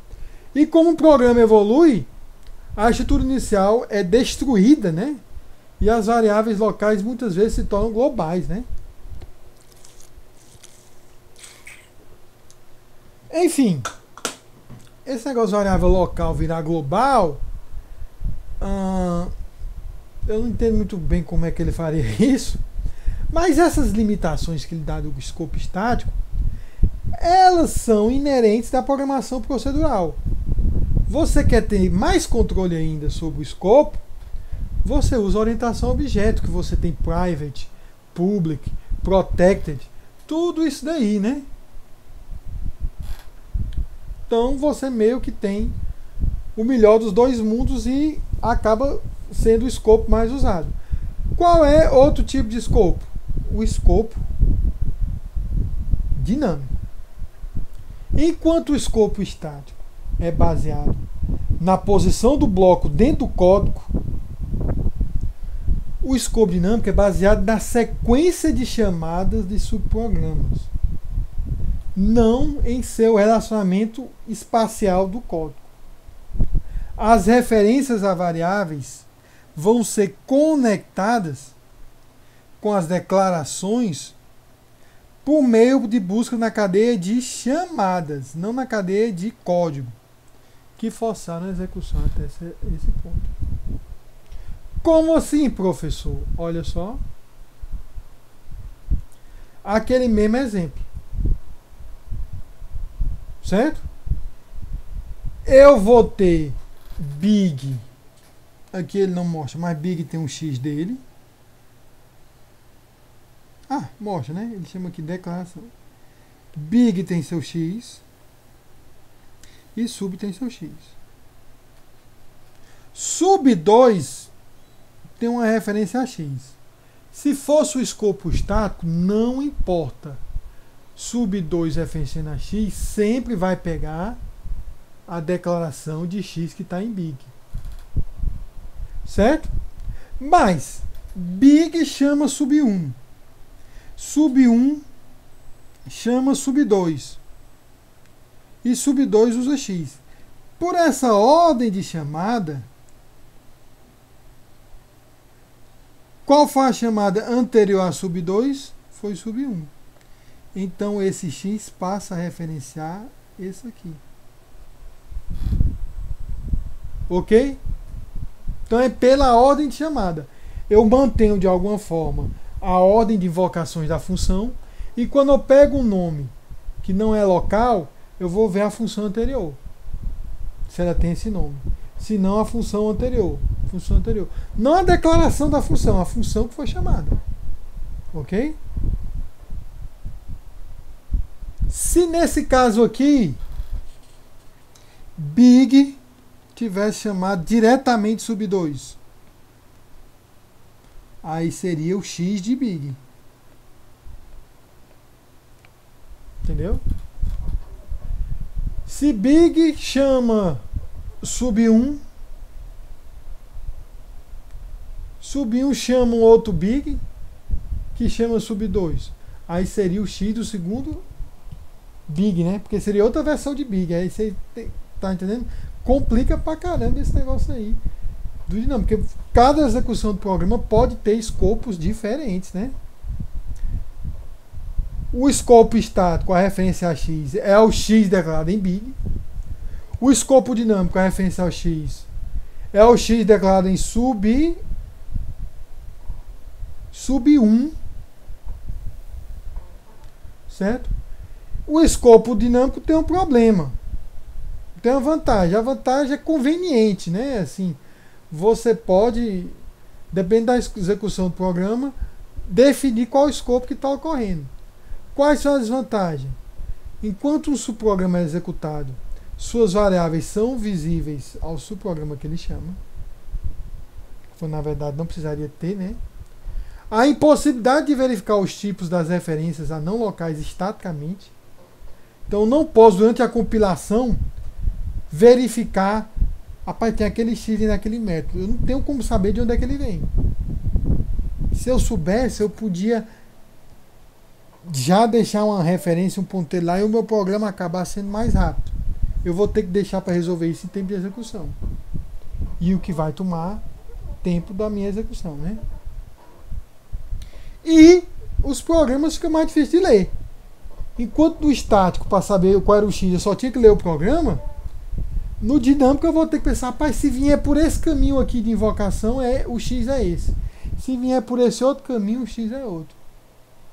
E como o programa evolui, a estrutura inicial é destruída, né? E as variáveis locais muitas vezes se tornam globais, né? Enfim, esse negócio de variável local virar global, eu não entendo muito bem como é que ele faria isso, mas essas limitações que ele dá do escopo estático, elas são inerentes da programação procedural. Você quer ter mais controle ainda sobre o escopo, você usa orientação a objeto, que você tem private, public, protected, tudo isso daí, né? Então você meio que tem o melhor dos dois mundos e acaba sendo o escopo mais usado. Qual é outro tipo de escopo? O escopo dinâmico. Enquanto o escopo estático é baseado na posição do bloco dentro do código, o escopo dinâmico é baseado na sequência de chamadas de subprogramas, não em seu relacionamento espacial do código. As referências a variáveis vão ser conectadas com as declarações por meio de busca na cadeia de chamadas, não na cadeia de código, que forçaram a execução até esse ponto. Como assim, professor? Olha só. Aquele mesmo exemplo. Certo? Eu vou ter big. Aqui ele não mostra, mas big tem um X dele. Ah, mostra, né? Ele chama aqui declaração. Big tem seu X. E sub tem seu X. Sub 2 tem uma referência a X. Se fosse o escopo estático, não importa. Sub 2 referenciando a X sempre vai pegar a declaração de X que está em big. Certo? Mas big chama sub 1. Sub1 chama sub2. E sub2 usa x. Por essa ordem de chamada, qual foi a chamada anterior a sub2? Foi sub1. Então esse x passa a referenciar esse aqui. Ok? Então é pela ordem de chamada. Eu mantenho de alguma forma a ordem de invocações da função, e quando eu pego um nome que não é local, eu vou ver a função anterior, se ela tem esse nome. Se não, a função anterior. Função anterior. Não a declaração da função, a função que foi chamada. Ok? Se nesse caso aqui, big tivesse chamado diretamente sub2, aí seria o x de big. Entendeu? Se big chama sub1, sub1 chama um outro big que chama sub2, aí seria o x do segundo big, né? Porque seria outra versão de big. Aí você tá entendendo? Complica pra caramba esse negócio aí do dinâmico, porque cada execução do programa pode ter escopos diferentes, né? O escopo estático, a referência a x, é o x declarado em big. O escopo dinâmico, a referência ao x, é o x declarado em sub1. Certo? O escopo dinâmico tem um problema. Tem uma vantagem. A vantagem é conveniente, né? Assim, você pode, depende da execução do programa, definir qual escopo que está ocorrendo. Quais são as desvantagens? Enquanto um subprograma é executado, suas variáveis são visíveis ao subprograma que ele chama. Então, na verdade, não precisaria ter, né? A impossibilidade de verificar os tipos das referências a não locais estaticamente. Então, não posso, durante a compilação, verificar, rapaz, tem aquele x naquele método. Eu não tenho como saber de onde é que ele vem. Se eu soubesse, eu podia já deixar uma referência, um ponteiro lá, e o meu programa acabar sendo mais rápido. Eu vou ter que deixar para resolver isso em tempo de execução. E o que vai tomar tempo da minha execução, né? E os programas ficam mais difíceis de ler. Enquanto no estático, para saber qual era o x, eu só tinha que ler o programa, no dinâmico eu vou ter que pensar, rapaz, se vier por esse caminho aqui de invocação, o x é esse. Se vier por esse outro caminho, o x é outro.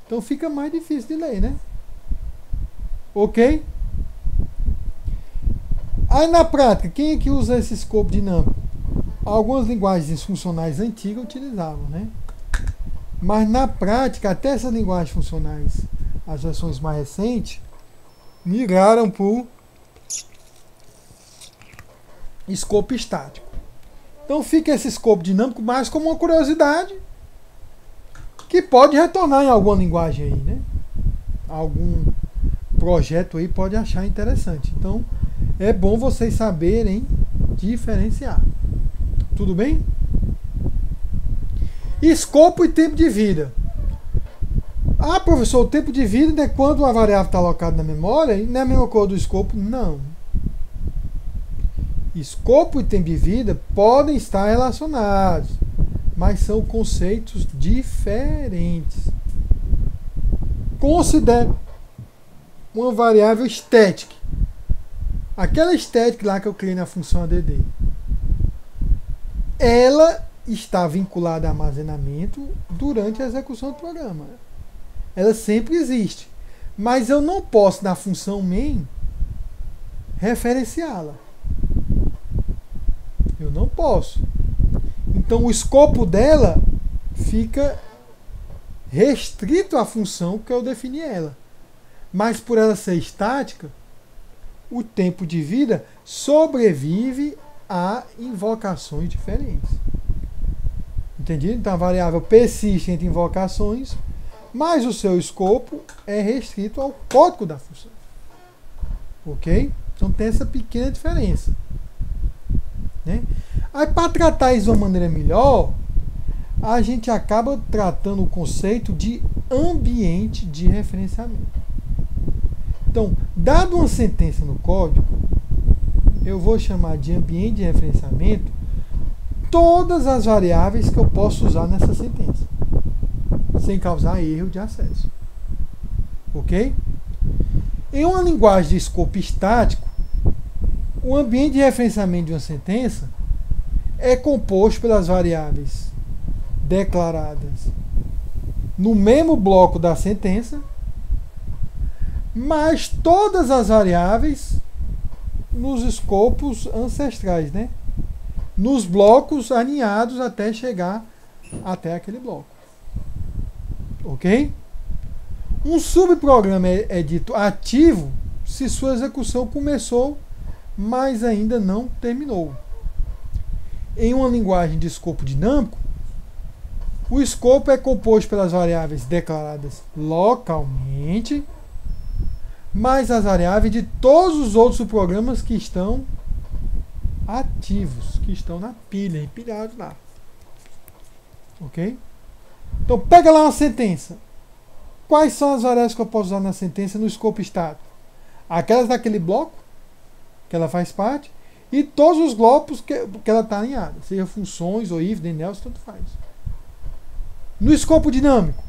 Então fica mais difícil de ler, né? Ok? Aí na prática, quem é que usa esse escopo dinâmico? Algumas linguagens funcionais antigas utilizavam, né? Mas na prática, até essas linguagens funcionais, as versões mais recentes, migraram para o escopo estático. Então fica esse escopo dinâmico mais como uma curiosidade que pode retornar em alguma linguagem aí, né? Algum projeto aí pode achar interessante. Então é bom vocês saberem diferenciar. Tudo bem? Escopo e tempo de vida. Ah, professor, o tempo de vida é quando a variável está alocada na memória e não é a mesma coisa do escopo? Não. Escopo e tempo de vida podem estar relacionados, mas são conceitos diferentes. Considere uma variável static. Aquela static lá que eu criei na função add. Ela está vinculada a armazenamento durante a execução do programa. Ela sempre existe. Mas eu não posso, na função main, referenciá-la. Eu não posso. Então o escopo dela fica restrito à função que eu defini ela. Mas por ela ser estática, o tempo de vida sobrevive a invocações diferentes. Entendido? Então a variável persiste entre invocações, mas o seu escopo é restrito ao código da função. Ok? Então tem essa pequena diferença. Né? Aí para tratar isso de uma maneira melhor, a gente acaba tratando o conceito de ambiente de referenciamento. Então, dado uma sentença no código, eu vou chamar de ambiente de referenciamento todas as variáveis que eu posso usar nessa sentença, sem causar erro de acesso. Ok? Em uma linguagem de escopo estático, o ambiente de referenciamento de uma sentença é composto pelas variáveis declaradas no mesmo bloco da sentença, mas todas as variáveis nos escopos ancestrais, né? Nos blocos alinhados até chegar até aquele bloco. Ok? Um subprograma é dito ativo se sua execução começou, mas ainda não terminou. Em uma linguagem de escopo dinâmico, o escopo é composto pelas variáveis declaradas localmente, mais as variáveis de todos os outros subprogramas que estão ativos, que estão na pilha, empilhados lá. Ok? Então, pega lá uma sentença. Quais são as variáveis que eu posso usar na sentença no escopo estático? Aquelas daquele bloco, que ela faz parte, e todos os blocos que ela está alinhada, seja funções ou if, denels, tanto faz. No escopo dinâmico,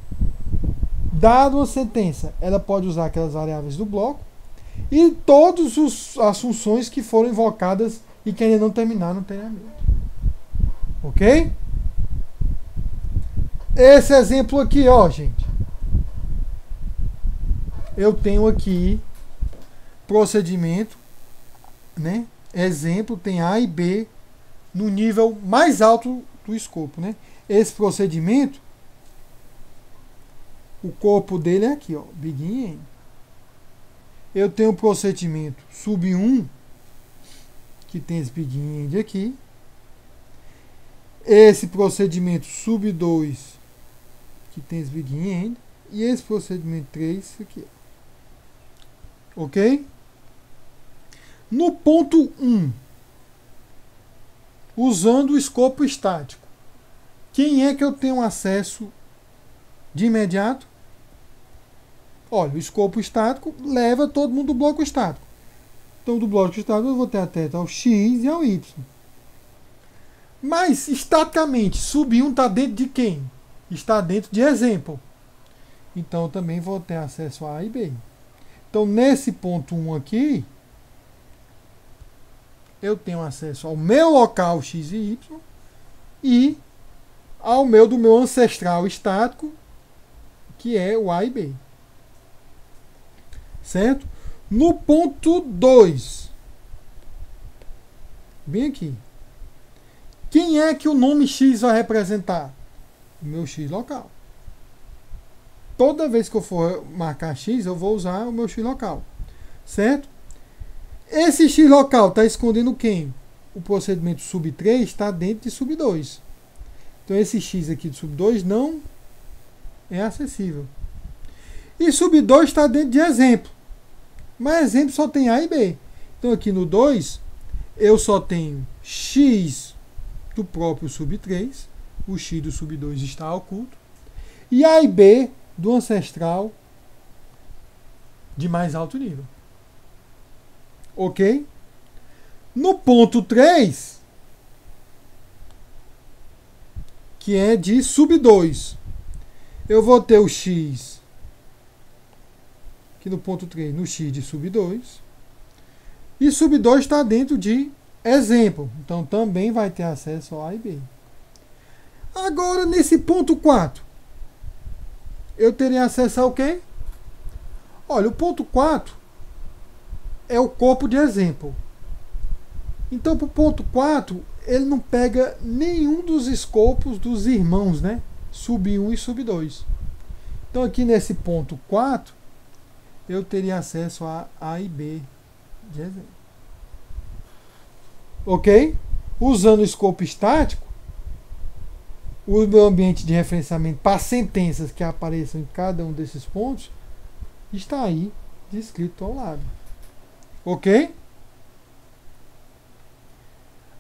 dado uma sentença, ela pode usar aquelas variáveis do bloco e todas as funções que foram invocadas e que ainda não terminaram o treinamento. Ok? Esse exemplo aqui, ó, gente. Eu tenho aqui procedimento, né? Exemplo, tem A e B no nível mais alto do escopo, né? Esse procedimento, o corpo dele é aqui, ó, begin end. Eu tenho o procedimento sub 1, que tem esse begin end aqui. Esse procedimento sub 2, que tem esse begin end. E esse procedimento 3, aqui, ó. Ok? No ponto 1, usando o escopo estático, quem é que eu tenho acesso de imediato? Olha, o escopo estático leva todo mundo do bloco estático. Então, do bloco estático eu vou ter até ao X e ao Y. Mas, estaticamente, sub 1 está dentro de quem? Está dentro de exemplo. Então, eu também vou ter acesso a A e B. Então, nesse ponto 1 aqui, eu tenho acesso ao meu local X e Y e ao do meu ancestral estático, que é o A e B. Certo? No ponto 2, bem aqui, quem é que o nome X vai representar? O meu X local. Toda vez que eu for marcar X, eu vou usar o meu X local. Certo? Esse X local está escondendo quem? O procedimento sub 3 está dentro de sub 2. Então, esse X aqui de sub 2 não é acessível. E sub 2 está dentro de exemplo. Mas exemplo só tem A e B. Então, aqui no 2, eu só tenho X do próprio sub 3. O X do sub 2 está oculto. E A e B do ancestral de mais alto nível. Ok? No ponto 3, que é de sub 2, eu vou ter o X, aqui no ponto 3, no X de sub 2, e sub 2 está dentro de exemplo, então também vai ter acesso ao A e B. Agora, nesse ponto 4, eu teria acesso ao quê? Olha, o ponto 4 é o corpo de exemplo. Então, para o ponto 4, ele não pega nenhum dos escopos dos irmãos, né? Sub 1 e sub 2. Então, aqui nesse ponto 4, eu teria acesso a A e B de exemplo. Ok? Usando o escopo estático, o meu ambiente de referenciamento para sentenças que apareçam em cada um desses pontos está aí descrito ao lado. Ok?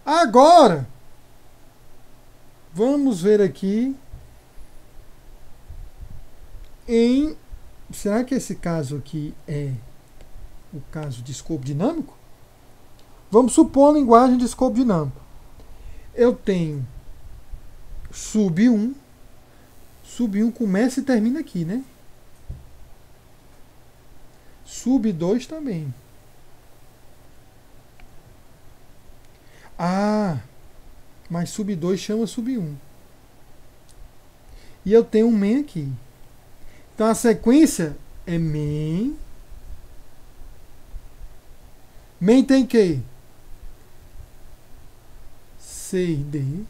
Agora, vamos ver aqui em... Será que esse caso aqui é o caso de escopo dinâmico? Vamos supor a linguagem de escopo dinâmico. Eu tenho sub 1. Sub 1 começa e termina aqui, né? Sub 2 também. Ah, mas sub 2 chama sub 1. E eu tenho um main aqui. Então a sequência é main. Main tem que C e D.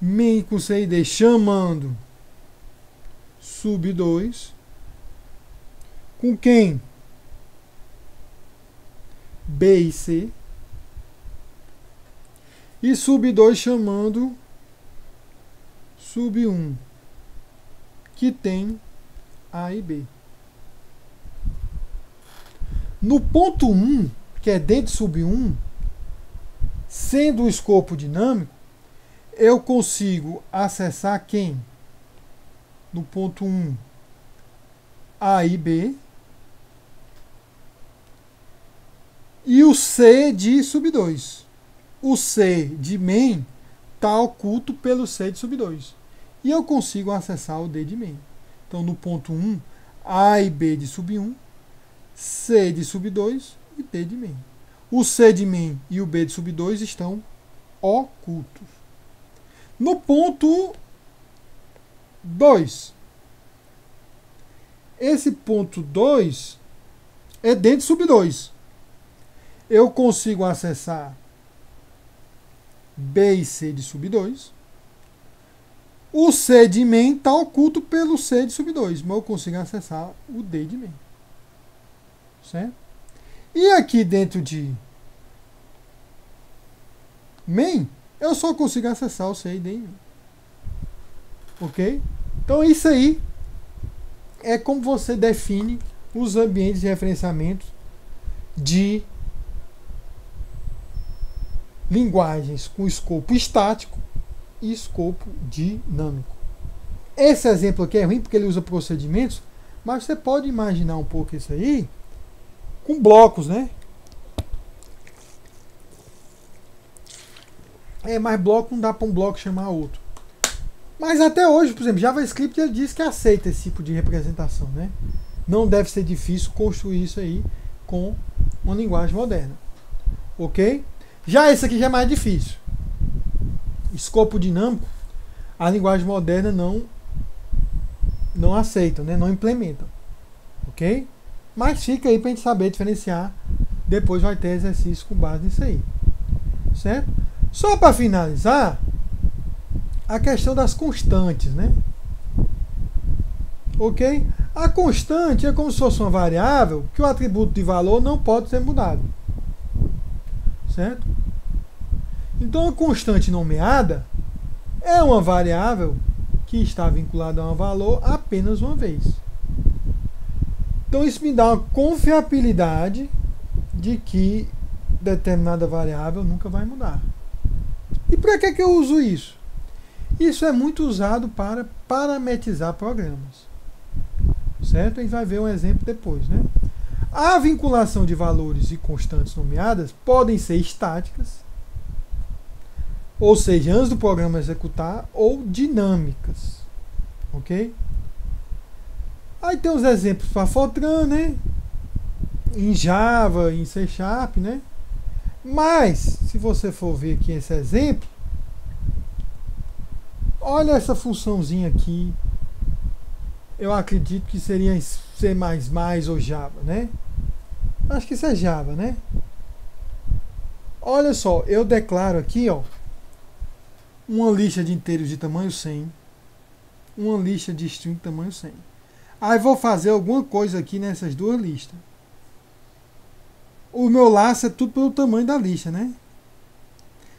Main com C e D chamando sub 2. Com quem? B e C. E sub 2 chamando sub 1, que tem A e B. No ponto 1, que é dentro de sub 1, sendo o escopo dinâmico, eu consigo acessar quem? No ponto 1, A e B. E o C de sub 2. O C de main está oculto pelo C de sub 2. E eu consigo acessar o D de main. Então, no ponto 1, A e B de sub 1, C de sub 2 e D de main. O C de main e o B de sub 2 estão ocultos. No ponto 2, esse ponto 2 é dentro de sub 2. Eu consigo acessar B e C de sub 2. O C de main está oculto pelo C de sub 2, mas eu consigo acessar o D de main. Certo? E aqui dentro de main, eu só consigo acessar o C e D em main. Ok? Então isso aí é como você define os ambientes de referenciamento de linguagens com escopo estático e escopo dinâmico. Esse exemplo aqui é ruim porque ele usa procedimentos, mas você pode imaginar um pouco isso aí com blocos, né? Mas bloco não dá para um bloco chamar outro. Mas até hoje, por exemplo, JavaScript ele diz que aceita esse tipo de representação, né? Não deve ser difícil construir isso aí com uma linguagem moderna. Ok? Já esse aqui já é mais difícil. Escopo dinâmico, a linguagem moderna não aceita, né? Não implementa. Ok? Mas fica aí para a gente saber diferenciar. Depois vai ter exercício com base nisso aí. Certo? Só para finalizar, a questão das constantes, né? Ok? A constante é como se fosse uma variável que o atributo de valor não pode ser mudado. Certo? Então, a constante nomeada é uma variável que está vinculada a um valor apenas uma vez. Então, isso me dá uma confiabilidade de que determinada variável nunca vai mudar. E para que eu uso isso? Isso é muito usado para parametrizar programas. Certo? A gente vai ver um exemplo depois, né? A vinculação de valores e constantes nomeadas podem ser estáticas, ou seja, antes do programa executar, ou dinâmicas. Ok? Aí tem os exemplos para Fortran, né? Em Java, em C Sharp, né? Mas, se você for ver aqui esse exemplo, olha essa funçãozinha aqui. Eu acredito que seria C++ ou Java, né? Acho que isso é Java, né? Olha só, eu declaro aqui, ó, uma lista de inteiros de tamanho 100, uma lista de string de tamanho 100. Aí vou fazer alguma coisa aqui nessas duas listas. O meu laço é tudo pelo tamanho da lista, né?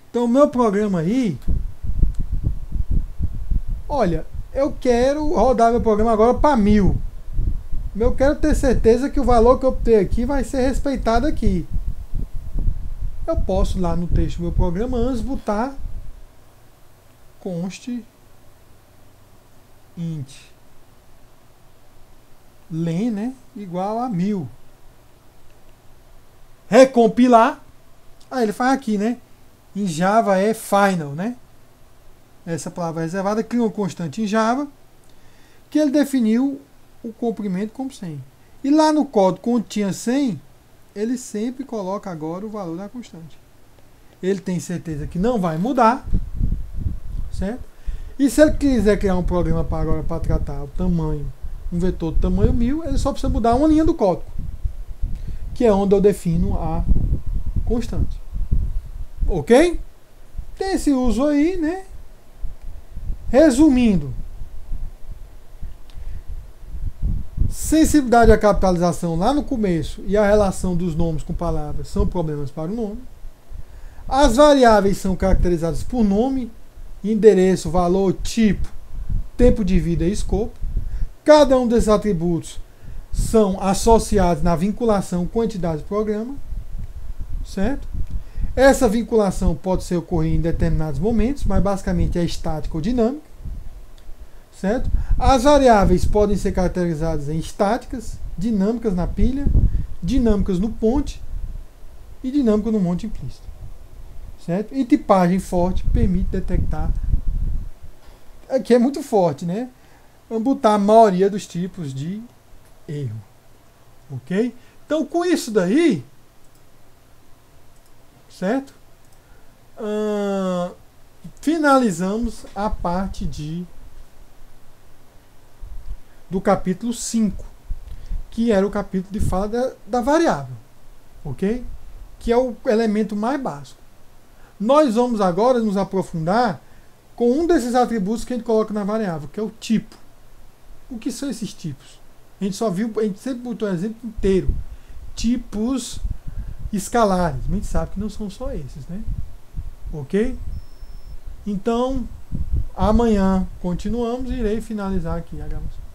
Então o meu programa aí, olha, eu quero rodar meu programa agora para 1000. Eu quero ter certeza que o valor que eu obter aqui vai ser respeitado aqui. Eu posso lá no texto do meu programa antes botar const int len, né, igual a 1000. Recompilar, aí ele faz aqui, né, em Java é final, né, essa palavra reservada, cria uma constante em Java, que ele definiu o comprimento como 100. E lá no código, quando tinha 100, ele sempre coloca agora o valor da constante. Ele tem certeza que não vai mudar, certo? E se ele quiser criar um programa para tratar o tamanho, um vetor de tamanho 1000, ele só precisa mudar uma linha do código, que é onde eu defino a constante. Ok? Tem esse uso aí, né? Resumindo, sensibilidade à capitalização lá no começo e a relação dos nomes com palavras são problemas para o nome. As variáveis são caracterizadas por nome, endereço, valor, tipo, tempo de vida e escopo. Cada um desses atributos são associados na vinculação quantidade-programa, certo? Essa vinculação pode ser ocorrer em determinados momentos, mas basicamente é estática ou dinâmica, certo? As variáveis podem ser caracterizadas em estáticas, dinâmicas na pilha, dinâmicas no ponte e dinâmica no monte implícito, certo? E tipagem forte permite detectar, aqui é muito forte, né? Vamos botar a maioria dos tipos de erro, ok? Então, com isso daí, certo? Finalizamos a parte do capítulo 5, que era o capítulo de fala da variável, ok? Que é o elemento mais básico. Nós vamos agora nos aprofundar com um desses atributos que a gente coloca na variável, que é o tipo. O que são esses tipos? A gente sempre botou o exemplo inteiro. Tipos escalares. A gente sabe que não são só esses, né? Ok? Então, amanhã continuamos e irei finalizar aqui a gravação.